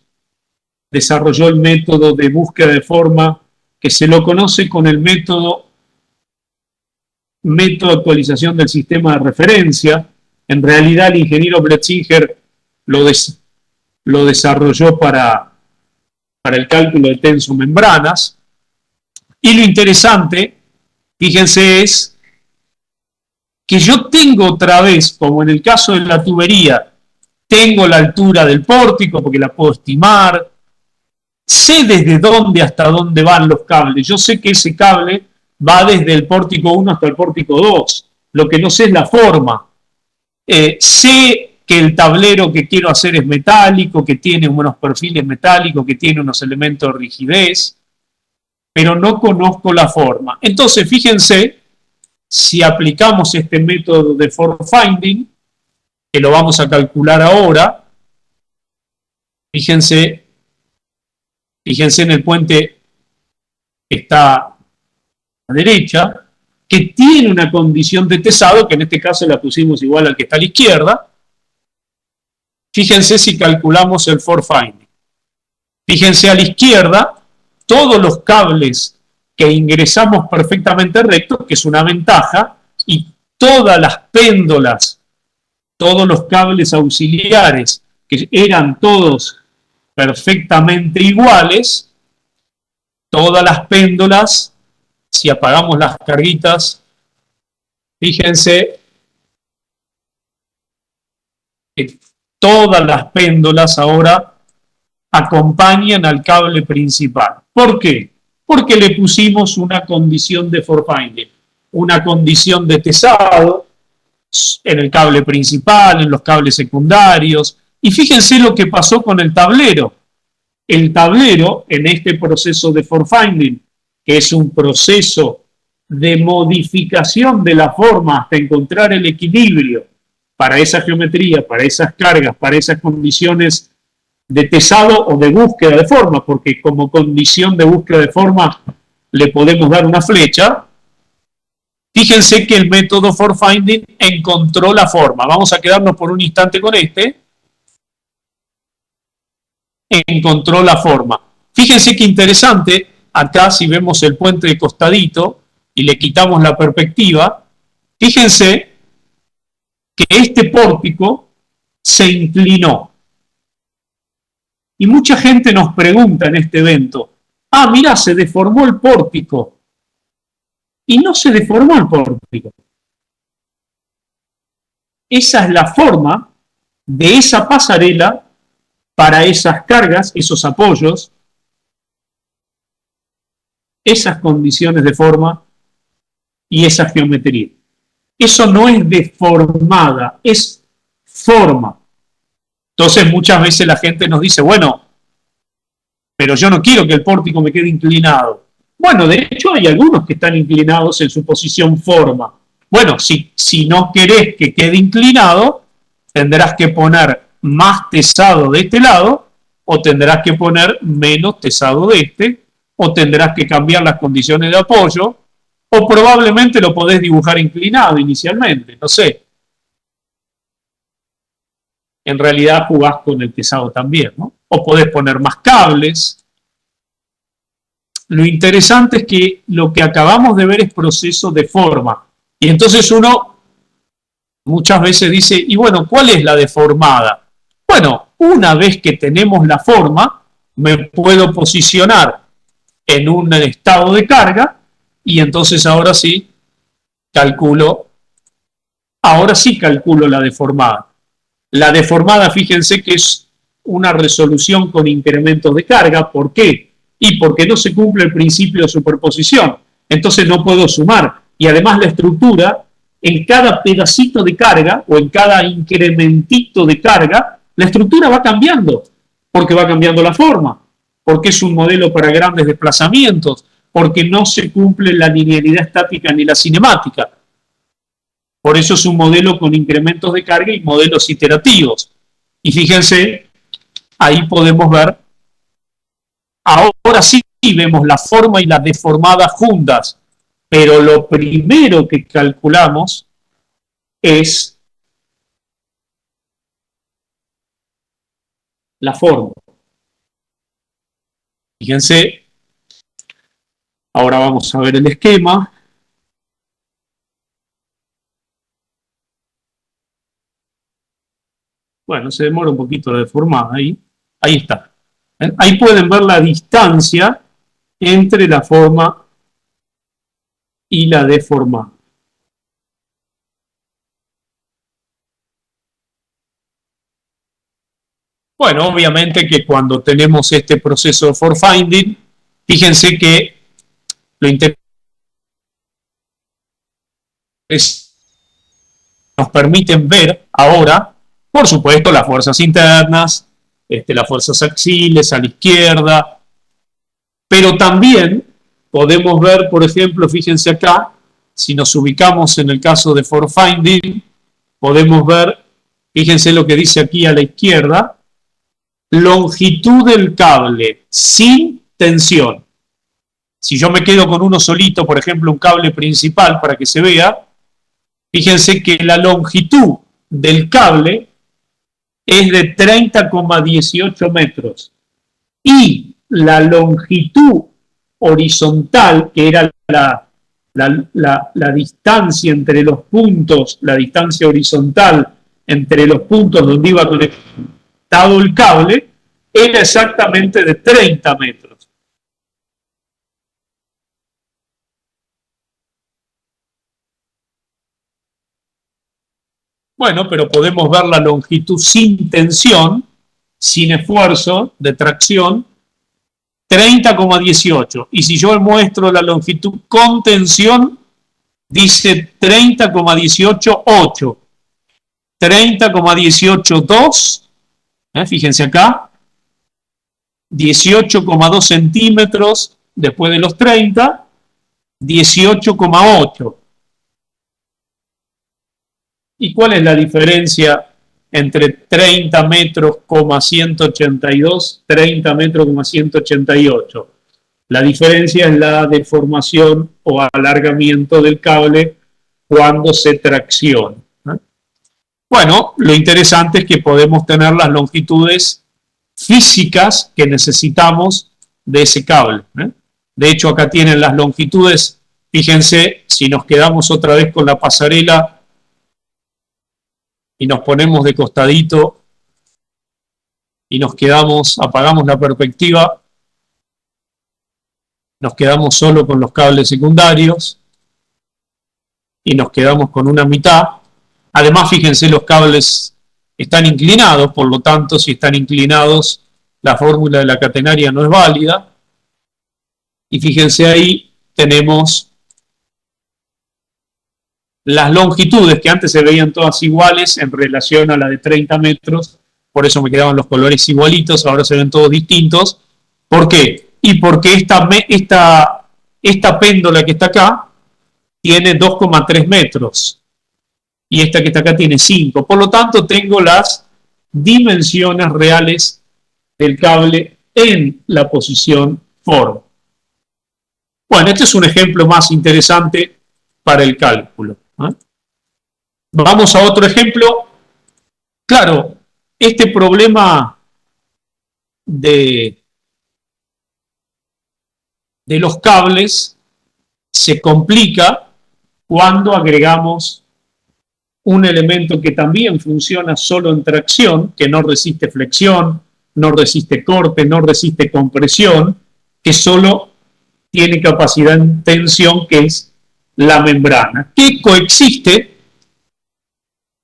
S1: desarrolló el método de búsqueda de forma que se lo conoce con el método de actualización del sistema de referencia. En realidad el ingeniero Bletzinger lo desarrolló para el cálculo de tensomembranas. Y lo interesante, fíjense, es que yo tengo otra vez, como en el caso de la tubería, tengo la altura del pórtico porque la puedo estimar, sé desde dónde hasta dónde van los cables, yo sé que ese cable va desde el pórtico 1 hasta el pórtico 2, lo que no sé es la forma. Sé que el tablero que quiero hacer es metálico, que tiene unos perfiles metálicos, que tiene unos elementos de rigidez, pero no conozco la forma. Entonces, fíjense, si aplicamos este método de fault finding, que lo vamos a calcular ahora, fíjense en el puente que está a la derecha, que tiene una condición de tesado, que en este caso la pusimos igual al que está a la izquierda. Fíjense si calculamos el fault finding. Fíjense a la izquierda, todos los cables que ingresamos perfectamente recto, que es una ventaja, y todas las péndolas, todos los cables auxiliares, que eran todos perfectamente iguales, todas las péndolas, si apagamos las carguitas, fíjense que todas las péndolas ahora acompañan al cable principal. ¿Por qué? Porque le pusimos una condición de forefinding, una condición de tesado en el cable principal, en los cables secundarios. Y fíjense lo que pasó con el tablero. El tablero, en este proceso de forefinding, que es un proceso de modificación de la forma hasta encontrar el equilibrio para esa geometría, para esas cargas, para esas condiciones de tesado o de búsqueda de forma, porque como condición de búsqueda de forma le podemos dar una flecha. Fíjense que el método forefinding encontró la forma. Vamos a quedarnos por un instante con este. Encontró la forma. Fíjense qué interesante, acá si vemos el puente de costadito y le quitamos la perspectiva, fíjense que este pórtico se inclinó. Y mucha gente nos pregunta en este evento, mira, se deformó el pórtico. Y no se deformó el pórtico. Esa es la forma de esa pasarela para esas cargas, esos apoyos, esas condiciones de forma y esa geometría. Eso no es deformada, es forma. Entonces muchas veces la gente nos dice, bueno, pero yo no quiero que el pórtico me quede inclinado. Bueno, de hecho hay algunos que están inclinados en su posición forma. Bueno, si no querés que quede inclinado, tendrás que poner más tesado de este lado, o tendrás que poner menos tesado de este, o tendrás que cambiar las condiciones de apoyo, o probablemente lo podés dibujar inclinado inicialmente, no sé. En realidad jugás con el tesado también, ¿no? O podés poner más cables. Lo interesante es que lo que acabamos de ver es proceso de forma. Y entonces uno muchas veces dice, y bueno, ¿cuál es la deformada? Bueno, una vez que tenemos la forma, me puedo posicionar en un estado de carga y entonces ahora sí calculo la deformada. La deformada, fíjense que es una resolución con incrementos de carga. ¿Por qué? Y porque no se cumple el principio de superposición. Entonces no puedo sumar. Y además la estructura, en cada pedacito de carga o en cada incrementito de carga, la estructura va cambiando. Porque va cambiando la forma. Porque es un modelo para grandes desplazamientos. Porque no se cumple la linealidad estática ni la cinemática. Por eso es un modelo con incrementos de carga y modelos iterativos. Y fíjense, ahí podemos ver, ahora sí vemos la forma y la deformada juntas, pero lo primero que calculamos es la forma. Fíjense, ahora vamos a ver el esquema. Bueno, se demora un poquito la deformada ahí. Ahí está. Ahí pueden ver la distancia entre la forma y la deformada. Bueno, obviamente que cuando tenemos este proceso de forefinding, fíjense que lo interesante es nos permiten ver ahora, por supuesto, las fuerzas internas, las fuerzas axiles a la izquierda, pero también podemos ver, por ejemplo, fíjense acá, si nos ubicamos en el caso de forefinding, podemos ver, fíjense lo que dice aquí a la izquierda, longitud del cable sin tensión. Si yo me quedo con uno solito, por ejemplo, un cable principal para que se vea, fíjense que la longitud del cable es de 30,18 metros y la longitud horizontal, que era la distancia entre los puntos, la distancia horizontal entre los puntos donde iba conectado el cable, era exactamente de 30 metros. Bueno, pero podemos ver la longitud sin tensión, sin esfuerzo de tracción, 30,18. Y si yo muestro la longitud con tensión, dice 30,18,8. 30,18,2. Fíjense acá. 18,2 centímetros después de los 30. 18,8. ¿Y cuál es la diferencia entre 30 metros, 182, 30 metros, 188? La diferencia es la deformación o alargamiento del cable cuando se tracciona. Bueno, lo interesante es que podemos tener las longitudes físicas que necesitamos de ese cable. De hecho, acá tienen las longitudes. Fíjense, si nos quedamos otra vez con la pasarela y nos ponemos de costadito y nos quedamos, apagamos la perspectiva, nos quedamos solo con los cables secundarios y nos quedamos con una mitad. Además, fíjense, los cables están inclinados, por lo tanto, si están inclinados, la fórmula de la catenaria no es válida. Y fíjense ahí, tenemos las longitudes que antes se veían todas iguales en relación a la de 30 metros, por eso me quedaban los colores igualitos, ahora se ven todos distintos. ¿Por qué? Y porque esta péndola que está acá tiene 2,3 metros y esta que está acá tiene 5. Por lo tanto, tengo las dimensiones reales del cable en la posición form. Bueno, este es un ejemplo más interesante para el cálculo. Vamos a otro ejemplo. Claro, este problema de los cables se complica cuando agregamos un elemento que también funciona solo en tracción, que no resiste flexión, no resiste corte, no resiste compresión, que solo tiene capacidad en tensión, que es la membrana, que coexiste,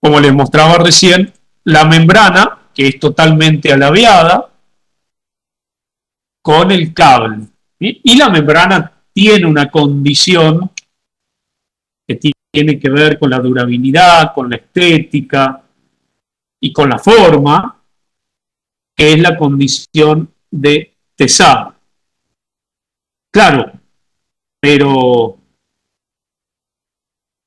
S1: como les mostraba recién, la membrana, que es totalmente alabeada, con el cable. Y la membrana tiene una condición que tiene que ver con la durabilidad, con la estética y con la forma, que es la condición de tesado. Claro, pero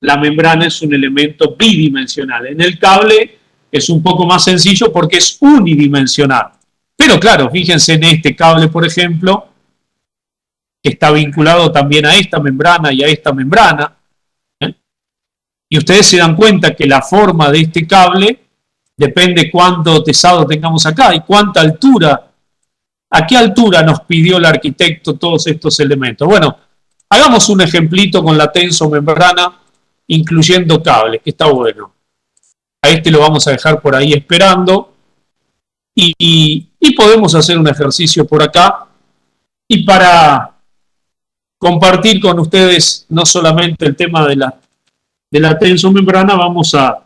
S1: la membrana es un elemento bidimensional. En el cable es un poco más sencillo porque es unidimensional. Pero claro, fíjense en este cable, por ejemplo, que está vinculado también a esta membrana y a esta membrana. Y ustedes se dan cuenta que la forma de este cable depende cuánto tesado tengamos acá y cuánta altura, a qué altura nos pidió el arquitecto todos estos elementos. Bueno, hagamos un ejemplito con la tensomembrana incluyendo cables, que está bueno. A este lo vamos a dejar por ahí esperando y podemos hacer un ejercicio por acá. Y para compartir con ustedes no solamente el tema de la tensomembrana, vamos a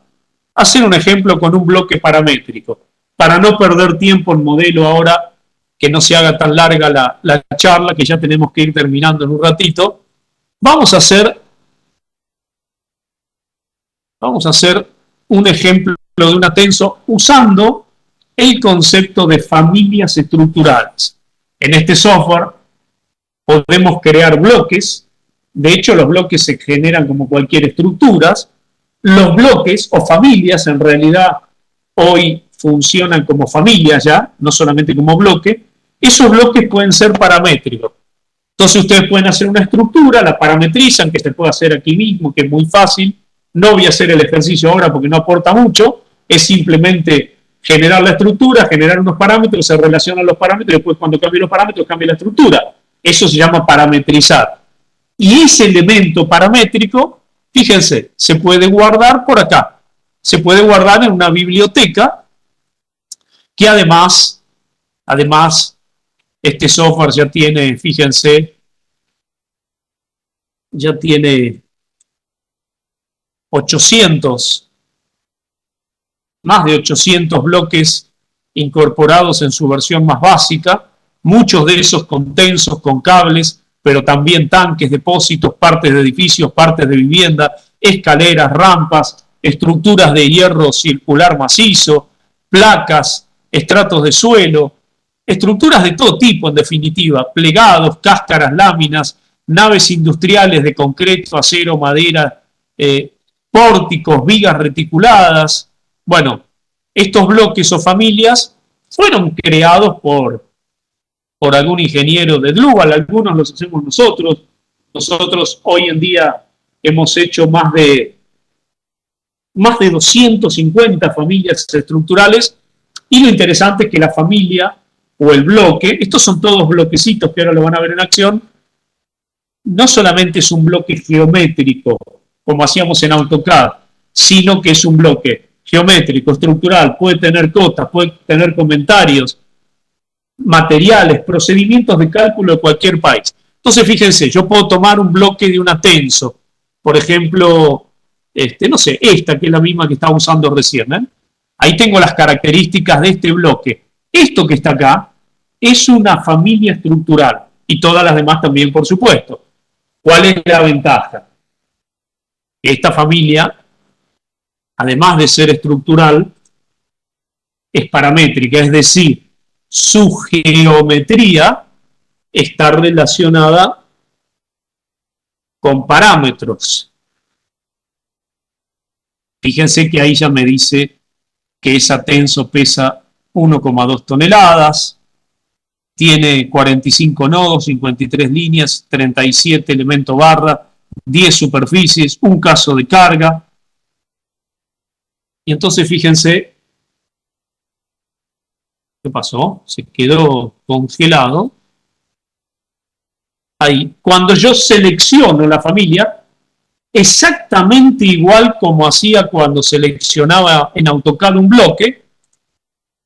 S1: hacer un ejemplo con un bloque paramétrico. Para no perder tiempo en modelo ahora, que no se haga tan larga la charla, que ya tenemos que ir terminando en un ratito, vamos a hacer un ejemplo de una tenso usando el concepto de familias estructurales. En este software podemos crear bloques. De hecho, los bloques se generan como cualquier estructura. Los bloques o familias, en realidad, hoy funcionan como familias ya, no solamente como bloque. Esos bloques pueden ser paramétricos. Entonces, ustedes pueden hacer una estructura, la parametrizan, que se puede hacer aquí mismo, que es muy fácil. No voy a hacer el ejercicio ahora porque no aporta mucho. Es simplemente generar la estructura, generar unos parámetros, se relacionan los parámetros, y después cuando cambie los parámetros, cambia la estructura. Eso se llama parametrizar. Y ese elemento paramétrico, fíjense, se puede guardar por acá. Se puede guardar en una biblioteca que además este software ya tiene, fíjense, ya tiene 800, más de 800 bloques incorporados en su versión más básica, muchos de esos con tensos, con cables, pero también tanques, depósitos, partes de edificios, partes de vivienda, escaleras, rampas, estructuras de hierro circular macizo, placas, estratos de suelo, estructuras de todo tipo, en definitiva, plegados, cáscaras, láminas, naves industriales de concreto, acero, madera, pórticos, vigas reticuladas. Bueno, estos bloques o familias fueron creados por algún ingeniero de Drupal, algunos los hacemos nosotros. Nosotros hoy en día hemos hecho más de 250 familias estructurales, y lo interesante es que la familia o el bloque, estos son todos bloquecitos que ahora lo van a ver en acción, no solamente es un bloque geométrico, como hacíamos en AutoCAD, sino que es un bloque geométrico, estructural, puede tener cotas, puede tener comentarios, materiales, procedimientos de cálculo de cualquier país. Entonces, fíjense, yo puedo tomar un bloque de una tenso, por ejemplo, no sé, esta que es la misma que estaba usando recién, ¿eh? Ahí tengo las características de este bloque. Esto que está acá es una familia estructural, y todas las demás también, por supuesto. ¿Cuál es la ventaja? Esta familia, además de ser estructural, es paramétrica, es decir, su geometría está relacionada con parámetros. Fíjense que ahí ya me dice que esa tenso pesa 1,2 toneladas, tiene 45 nodos, 53 líneas, 37 elementos barra, 10 superficies, un caso de carga. Y entonces fíjense, ¿qué pasó? Se quedó congelado. Ahí, cuando yo selecciono la familia, exactamente igual como hacía cuando seleccionaba en AutoCAD un bloque,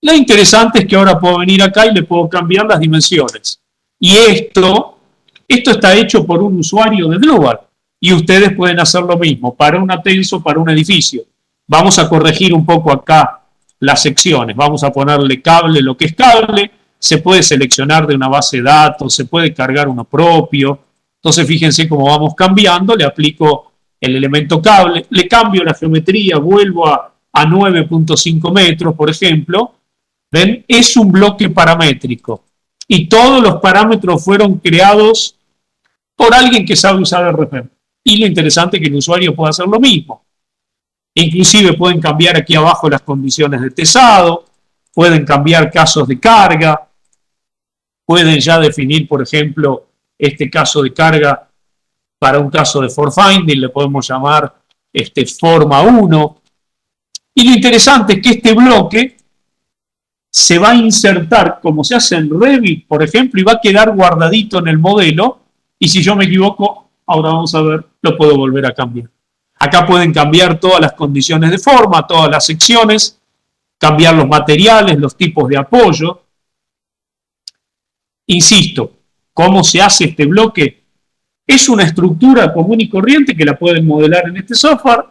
S1: lo interesante es que ahora puedo venir acá y le puedo cambiar las dimensiones. Y esto está hecho por un usuario de Drupal, y ustedes pueden hacer lo mismo para una tenso, para un edificio. Vamos a corregir un poco acá las secciones, vamos a ponerle cable, lo que es cable, se puede seleccionar de una base de datos, se puede cargar uno propio. Entonces fíjense cómo vamos cambiando, le aplico el elemento cable, le cambio la geometría, vuelvo a 9.5 metros, por ejemplo. ¿Ven? Es un bloque paramétrico, y todos los parámetros fueron creados por alguien que sabe usar RPM. Y lo interesante es que el usuario puede hacer lo mismo. Inclusive pueden cambiar aquí abajo las condiciones de tesado, pueden cambiar casos de carga, pueden ya definir, por ejemplo, este caso de carga para un caso de for finding, le podemos llamar forma 1. Y lo interesante es que este bloque se va a insertar como se hace en Revit, por ejemplo, y va a quedar guardadito en el modelo, y si yo me equivoco, ahora vamos a ver, lo puedo volver a cambiar. Acá pueden cambiar todas las condiciones de forma, todas las secciones, cambiar los materiales, los tipos de apoyo. Insisto, ¿cómo se hace este bloque? Es una estructura común y corriente que la pueden modelar en este software,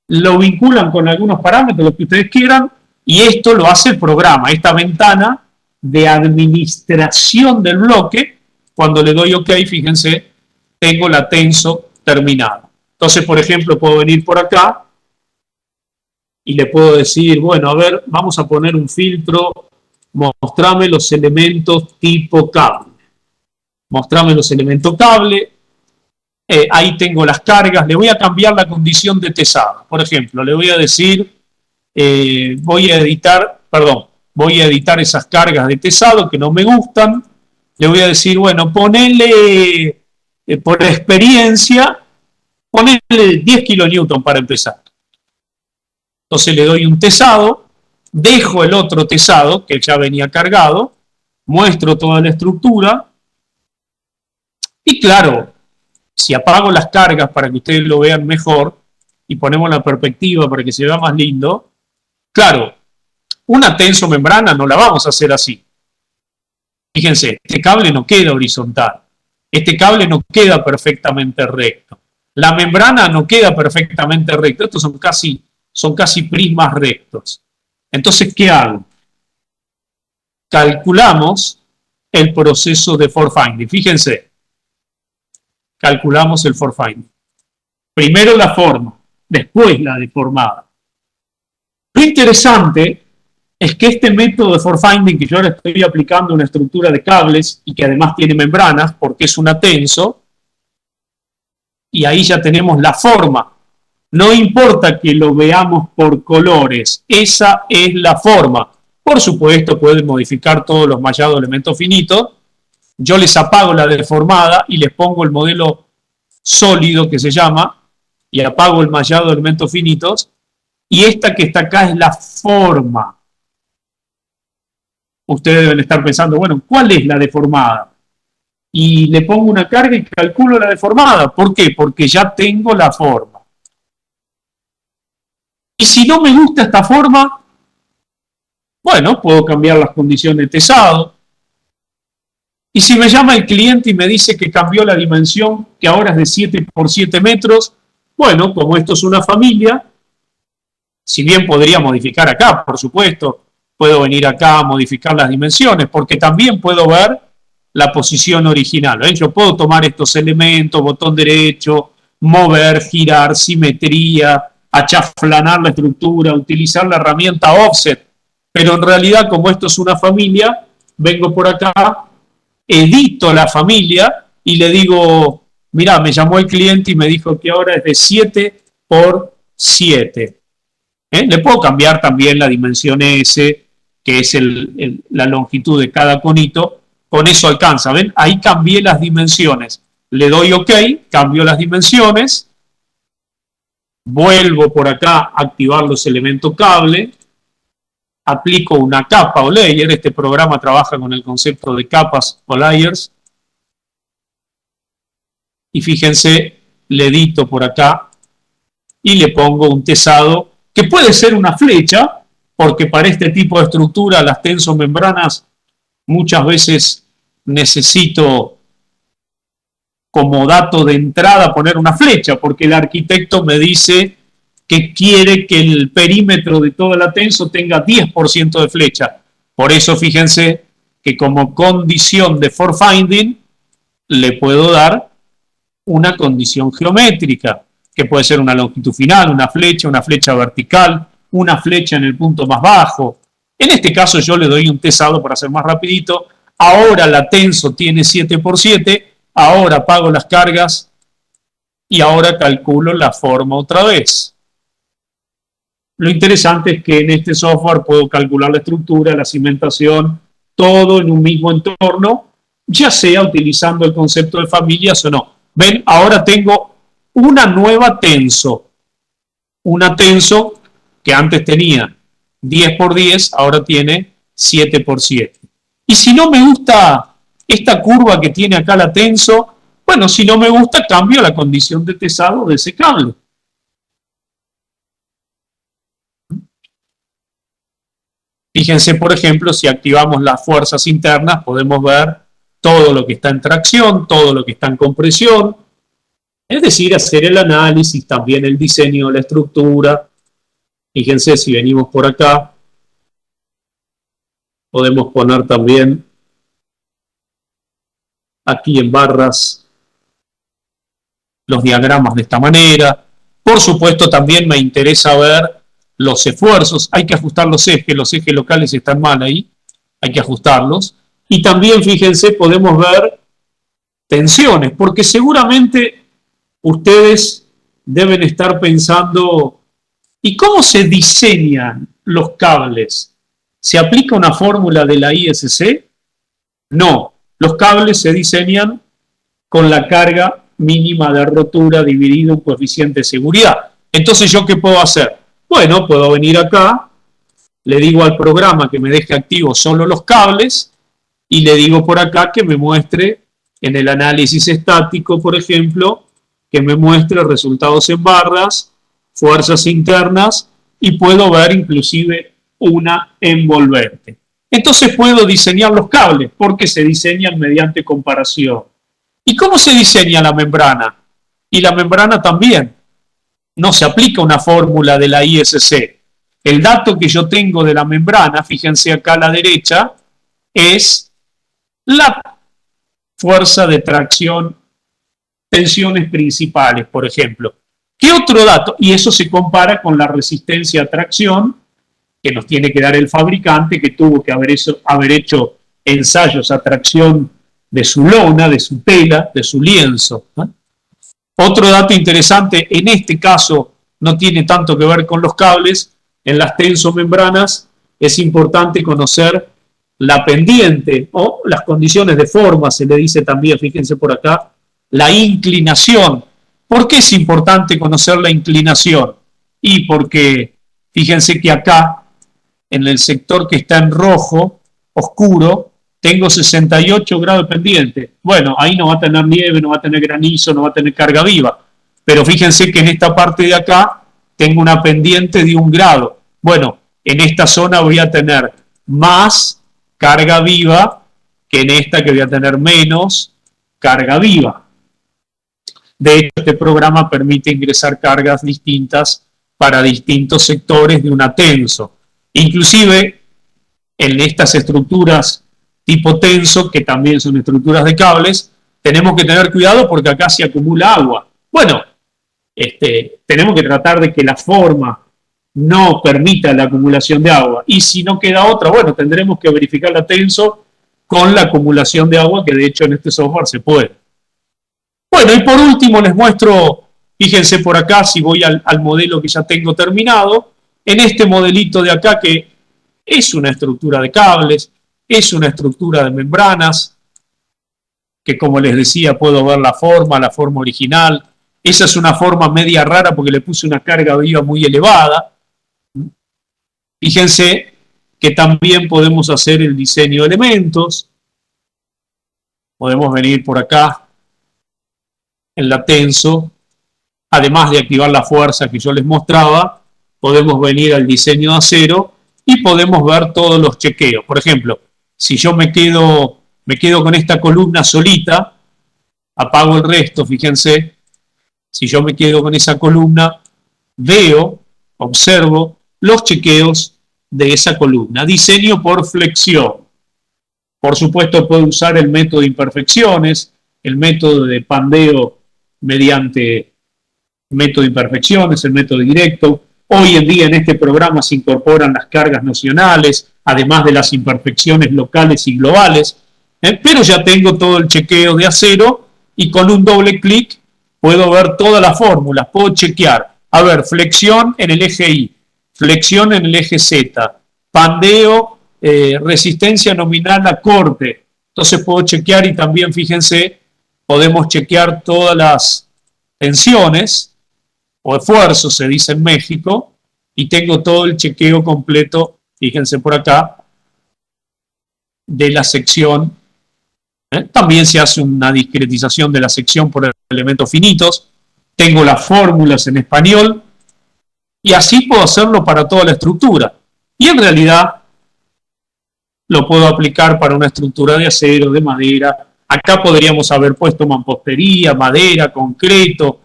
S1: lo vinculan con algunos parámetros, lo que ustedes quieran, y esto lo hace el programa, esta ventana de administración del bloque. Cuando le doy OK, fíjense, tengo la tenso terminada. Entonces, por ejemplo, puedo venir por acá y le puedo decir, bueno, a ver, vamos a poner un filtro, mostrame los elementos tipo cable. Mostrame los elementos cable. Ahí tengo las cargas. Le voy a cambiar la condición de tesado. Por ejemplo, le voy a decir, voy a editar esas cargas de tesado que no me gustan. Le voy a decir, bueno, ponele por experiencia, ponele 10 kilonewton para empezar. Entonces le doy un tesado, dejo el otro tesado que ya venía cargado, muestro toda la estructura, Y claro, si apago las cargas para que ustedes lo vean mejor y ponemos la perspectiva para que se vea más lindo, claro, una tensomembrana no la vamos a hacer así. Fíjense, este cable no queda horizontal, este cable no queda perfectamente recto, la membrana no queda perfectamente recta, estos son casi prismas rectos. Entonces, ¿qué hago? Calculamos el proceso de fault finding. Fíjense, calculamos el fault finding. Primero la forma, después la deformada. Lo interesante es que este método de fault finding que yo ahora estoy aplicando a una estructura de cables y que además tiene membranas porque es una tenso, y ahí ya tenemos la forma. No importa que lo veamos por colores, esa es la forma. Por supuesto, pueden modificar todos los mallados de elementos finitos. Yo les apago la deformada y les pongo el modelo sólido que se llama, y apago el mallado de elementos finitos, y esta que está acá es la forma. Ustedes deben estar pensando, bueno, ¿cuál es la deformada? Y le pongo una carga y calculo la deformada. ¿Por qué? Porque ya tengo la forma. Y si no me gusta esta forma, bueno, puedo cambiar las condiciones de tesado. Y si me llama el cliente y me dice que cambió la dimensión, que ahora es de 7 por 7 metros, bueno, como esto es una familia, si bien podría modificar acá, por supuesto, puedo venir acá a modificar las dimensiones, porque también puedo ver la posición original. Yo puedo tomar estos elementos, botón derecho, mover, girar, simetría, achaflanar la estructura, utilizar la herramienta offset, pero en realidad, como esto es una familia, vengo por acá, edito la familia y le digo, mirá, me llamó el cliente y me dijo que ahora es de 7 por 7. Le puedo cambiar también la dimensión S, que es la longitud de cada conito. Con eso alcanza, ¿ven? Ahí cambié las dimensiones. Le doy OK, cambio las dimensiones, vuelvo por acá a activar los elementos cable, aplico una capa o layer. Este programa trabaja con el concepto de capas o layers. Y fíjense, le edito por acá y le pongo un tesado que puede ser una flecha, porque para este tipo de estructura las tensomembranas muchas veces necesito como dato de entrada poner una flecha, porque el arquitecto me dice que quiere que el perímetro de toda la tenso tenga 10% de flecha. Por eso fíjense que como condición de fault finding le puedo dar una condición geométrica, que puede ser una longitud final, una flecha vertical, una flecha en el punto más bajo. En este caso yo le doy un tesado para hacer más rapidito. Ahora la tenso tiene 7 por 7, ahora apago las cargas y ahora calculo la forma otra vez. Lo interesante es que en este software puedo calcular la estructura, la cimentación, todo en un mismo entorno, ya sea utilizando el concepto de familias o no. Ven, ahora tengo una nueva tenso. Una tenso que antes tenía 10 por 10, ahora tiene 7 por 7. Y si no me gusta esta curva que tiene acá la tenso, bueno, si no me gusta, cambio la condición de tesado de ese cable. Fíjense, por ejemplo, si activamos las fuerzas internas, podemos ver todo lo que está en tracción, todo lo que está en compresión, es decir, hacer el análisis, también el diseño de la estructura. Fíjense, si venimos por acá, podemos poner también aquí en barras los diagramas de esta manera. Por supuesto, también me interesa ver los esfuerzos. Hay que ajustar los ejes locales están mal ahí, hay que ajustarlos. Y también, fíjense, podemos ver tensiones, porque seguramente ustedes deben estar pensando, ¿y cómo se diseñan los cables? ¿Se aplica una fórmula de la ISC? No, los cables se diseñan con la carga mínima de rotura dividido en coeficiente de seguridad. Entonces, ¿yo qué puedo hacer? Bueno, puedo venir acá, le digo al programa que me deje activos solo los cables y le digo por acá que me muestre en el análisis estático, por ejemplo, que me muestre resultados en barras, fuerzas internas, y puedo ver inclusive una envolvente. Entonces puedo diseñar los cables, porque se diseñan mediante comparación. ¿Y cómo se diseña la membrana? Y la membrana también. No se aplica una fórmula de la ISC. El dato que yo tengo de la membrana, fíjense acá a la derecha, es la fuerza de tracción, tensiones principales, por ejemplo. ¿Qué otro dato? Y eso se compara con la resistencia a tracción que nos tiene que dar el fabricante, que tuvo que haber hecho ensayos a tracción de su lona, de su tela, de su lienzo. Otro dato interesante, en este caso no tiene tanto que ver con los cables, en las tensomembranas es importante conocer la pendiente o las condiciones de forma, se le dice también, fíjense por acá, la inclinación. ¿Por qué es importante conocer la inclinación? Y porque fíjense que acá, en el sector que está en rojo, oscuro, tengo 68 grados de pendiente. Bueno, ahí no va a tener nieve, no va a tener granizo, no va a tener carga viva. Pero fíjense que en esta parte de acá tengo una pendiente de 1 grado. Bueno, en esta zona voy a tener más carga viva que en esta que voy a tener menos carga viva. De hecho, este programa permite ingresar cargas distintas para distintos sectores de una tenso. Inclusive, en estas estructuras tipo tenso, que también son estructuras de cables, tenemos que tener cuidado porque acá se acumula agua. Bueno, tenemos que tratar de que la forma no permita la acumulación de agua. Y si no queda otra, bueno, tendremos que verificar la tenso con la acumulación de agua, que de hecho en este software se puede. Bueno, y por último les muestro, fíjense por acá, si voy al modelo que ya tengo terminado, en este modelito de acá que es una estructura de cables, es una estructura de membranas, que como les decía puedo ver la forma original. Esa es una forma media rara porque le puse una carga viva muy elevada. Fíjense que también podemos hacer el diseño de elementos. Podemos venir por acá en la tenso. Además de activar la fuerza que yo les mostraba, podemos venir al diseño de acero y podemos ver todos los chequeos. Por ejemplo, si yo me quedo con esta columna solita, apago el resto, fíjense, si yo me quedo con esa columna, observo los chequeos de esa columna. Diseño por flexión. Por supuesto, puedo usar el método de imperfecciones, el método de pandeo mediante método de imperfecciones, el método directo. Hoy en día en este programa se incorporan las cargas nocionales, además de las imperfecciones locales y globales, pero ya tengo todo el chequeo de acero y con un doble clic puedo ver todas las fórmulas, puedo chequear, a ver, flexión en el eje Y, flexión en el eje Z, pandeo, resistencia nominal a corte. Entonces puedo chequear y también, fíjense, podemos chequear todas las tensiones o esfuerzos, se dice en México, y tengo todo el chequeo completo, fíjense por acá, de la sección. También se hace una discretización de la sección por elementos finitos. Tengo las fórmulas en español y así puedo hacerlo para toda la estructura. Y en realidad lo puedo aplicar para una estructura de acero, de madera. Acá podríamos haber puesto mampostería, madera, concreto.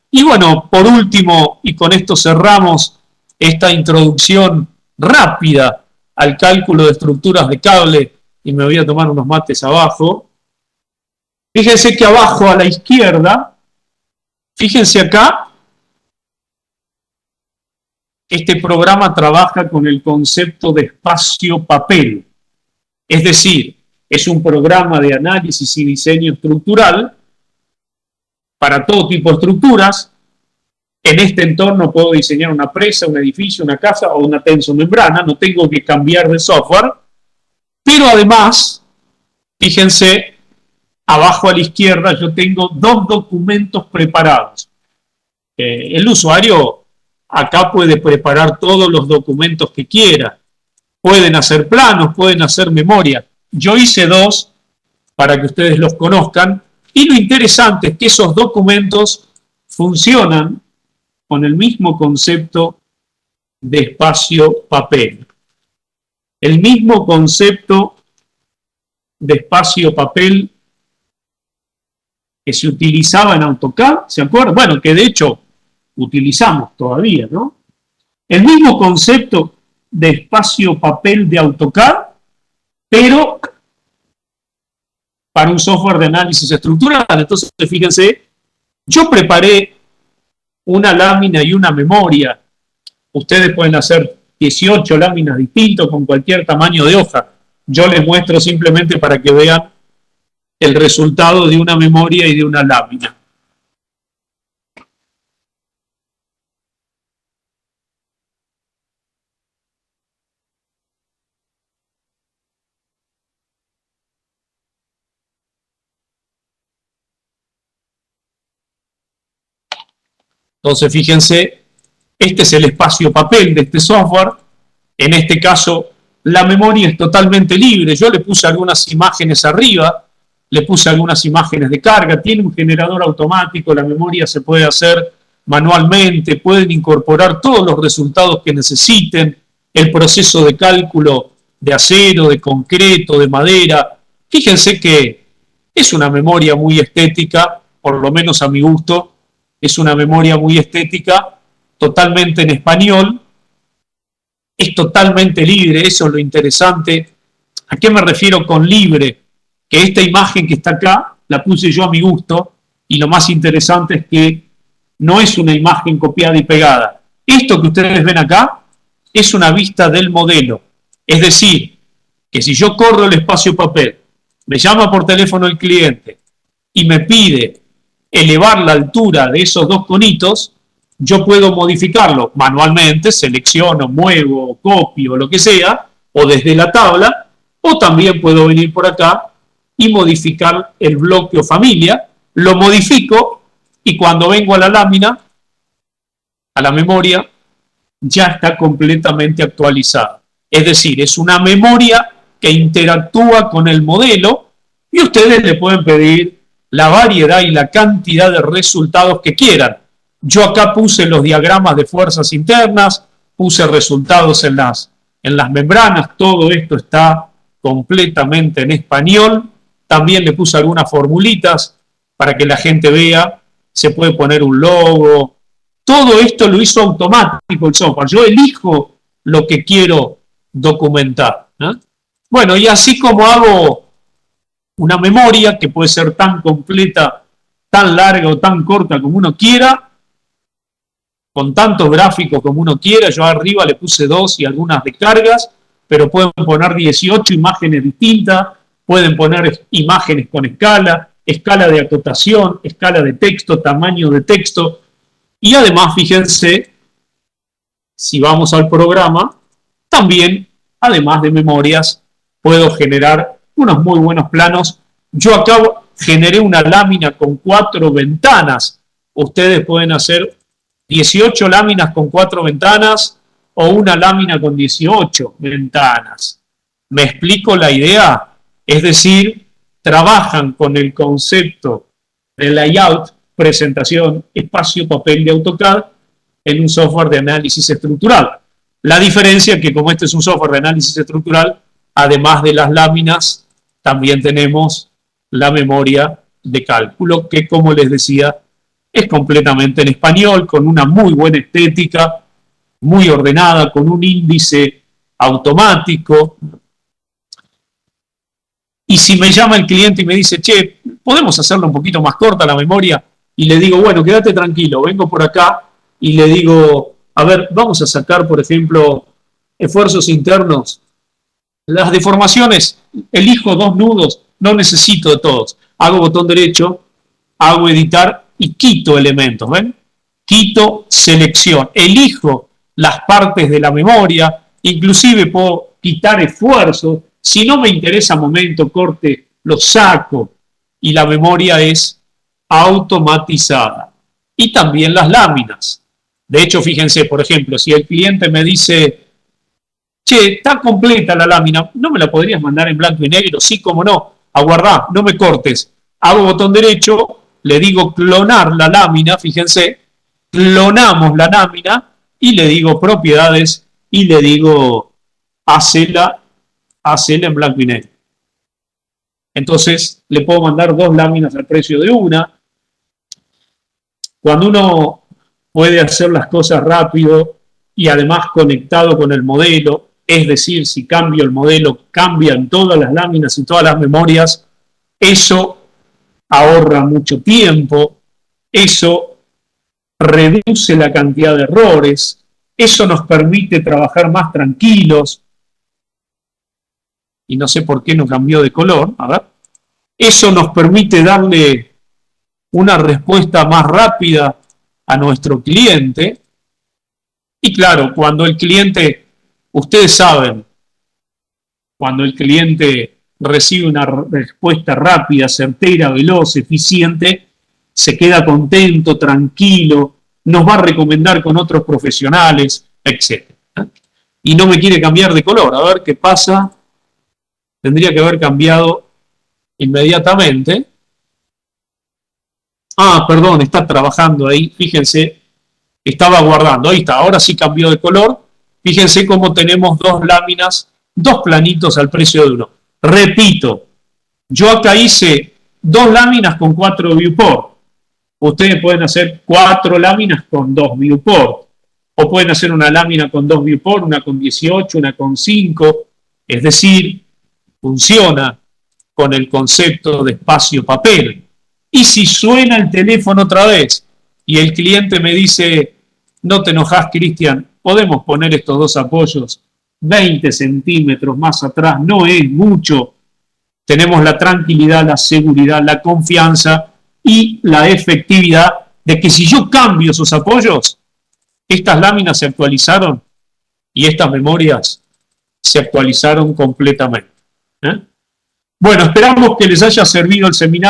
S1: Y bueno, por último, y con esto cerramos esta introducción rápida al cálculo de estructuras de cable, y me voy a tomar unos mates abajo. Fíjense que abajo a la izquierda, fíjense acá, este programa trabaja con el concepto de espacio-papel. Es decir, es un programa de análisis y diseño estructural para todo tipo de estructuras. En este entorno puedo diseñar una presa, un edificio, una casa o una tensomembrana. No tengo que cambiar de software. Pero además, fíjense, abajo a la izquierda yo tengo 2 documentos preparados. El usuario acá puede preparar todos los documentos que quiera. Pueden hacer planos, pueden hacer memoria. Yo hice 2 para que ustedes los conozcan. Y lo interesante es que esos documentos funcionan con el mismo concepto de espacio-papel. El mismo concepto de espacio-papel que se utilizaba en AutoCAD, ¿se acuerdan? Bueno, que de hecho utilizamos todavía, ¿no? El mismo concepto de espacio-papel de AutoCAD, pero para un software de análisis estructural. Entonces, fíjense, yo preparé una lámina y una memoria. Ustedes pueden hacer 18 láminas distintas con cualquier tamaño de hoja. Yo les muestro simplemente para que vean el resultado de una memoria y de una lámina. Entonces, fíjense, este es el espacio papel de este software. En este caso, la memoria es totalmente libre. Yo le puse algunas imágenes arriba, le puse algunas imágenes de carga, tiene un generador automático, la memoria se puede hacer manualmente, pueden incorporar todos los resultados que necesiten, el proceso de cálculo de acero, de concreto, de madera. Fíjense que es una memoria muy estética, por lo menos a mi gusto, es una memoria muy estética, totalmente en español, es totalmente libre, eso es lo interesante. ¿A qué me refiero con libre? Que esta imagen que está acá la puse yo a mi gusto, y lo más interesante es que no es una imagen copiada y pegada. Esto que ustedes ven acá es una vista del modelo. Es decir, que si yo corro el espacio papel, me llama por teléfono el cliente y me pide elevar la altura de esos dos conitos, yo puedo modificarlo manualmente, selecciono, muevo, copio, lo que sea, o desde la tabla, o también puedo venir por acá y modificar el bloque o familia, lo modifico y cuando vengo a la lámina, a la memoria, ya está completamente actualizada. Es decir, es una memoria que interactúa con el modelo y ustedes le pueden pedir la variedad y la cantidad de resultados que quieran. Yo acá puse los diagramas de fuerzas internas, puse resultados en las membranas, todo esto está completamente en español. También le puse algunas formulitas para que la gente vea, se puede poner un logo. Todo esto lo hizo automático el software. Yo elijo lo que quiero documentar, ¿eh? Bueno, y así como hago una memoria que puede ser tan completa, tan larga o tan corta como uno quiera, con tantos gráficos como uno quiera. Yo arriba le puse 2 y algunas descargas, pero pueden poner 18 imágenes distintas, pueden poner imágenes con escala, escala de acotación, escala de texto, tamaño de texto. Y además, fíjense, si vamos al programa, también, además de memorias, puedo generar unos muy buenos planos. Yo acá generé una lámina con 4 ventanas. Ustedes pueden hacer 18 láminas con 4 ventanas o una lámina con 18 ventanas. ¿Me explico la idea? Es decir, trabajan con el concepto de layout, presentación, espacio, papel de AutoCAD en un software de análisis estructural. La diferencia es que como este es un software de análisis estructural, además de las láminas, también tenemos la memoria de cálculo, que como les decía, es completamente en español, con una muy buena estética, muy ordenada, con un índice automático. Y si me llama el cliente y me dice, che, ¿podemos hacerlo un poquito más corta la memoria? Y le digo, bueno, quédate tranquilo, vengo por acá y le digo, a ver, vamos a sacar, por ejemplo, esfuerzos internos. Las deformaciones, elijo 2 nudos, no necesito de todos. Hago botón derecho, hago editar y quito elementos, ¿ven? Quito selección, elijo las partes de la memoria, inclusive puedo quitar esfuerzos. Si no me interesa momento, corte, lo saco y la memoria es automatizada. Y también las láminas. De hecho, fíjense, por ejemplo, si el cliente me dice, che, está completa la lámina, ¿no me la podrías mandar en blanco y negro? Sí, cómo no. aguardá, no me cortes. Hago botón derecho, le digo clonar la lámina, fíjense, clonamos la lámina y le digo propiedades y le digo hacela en blanco y negro. Entonces le puedo mandar 2 láminas al precio de una. Cuando uno puede hacer las cosas rápido y además conectado con el modelo, es decir, si cambio el modelo, cambian todas las láminas y todas las memorias, eso ahorra mucho tiempo, eso reduce la cantidad de errores, eso nos permite trabajar más tranquilos, y no sé por qué no cambió de color, a ver, eso nos permite darle una respuesta más rápida a nuestro cliente, y claro, cuando el cliente, ustedes saben, cuando el cliente recibe una respuesta rápida, certera, veloz, eficiente, se queda contento, tranquilo, nos va a recomendar con otros profesionales, etc. Y no me quiere cambiar de color. A ver qué pasa. Tendría que haber cambiado inmediatamente. Ah, perdón, está trabajando ahí. Fíjense, estaba guardando. Ahí está, ahora sí cambió de color. Fíjense cómo tenemos 2 láminas, 2 planitos al precio de uno. Repito, yo acá hice 2 láminas con 4 viewport. Ustedes pueden hacer 4 láminas con 2 viewport. O pueden hacer una lámina con 2 viewport, una con 18, una con 5. Es decir, funciona con el concepto de espacio-papel. Y si suena el teléfono otra vez y el cliente me dice, no te enojas, Cristian, podemos poner estos 2 apoyos 20 centímetros más atrás, no es mucho. Tenemos la tranquilidad, la seguridad, la confianza y la efectividad de que si yo cambio esos apoyos, estas láminas se actualizaron y estas memorias se actualizaron completamente. Bueno, esperamos que les haya servido el seminario.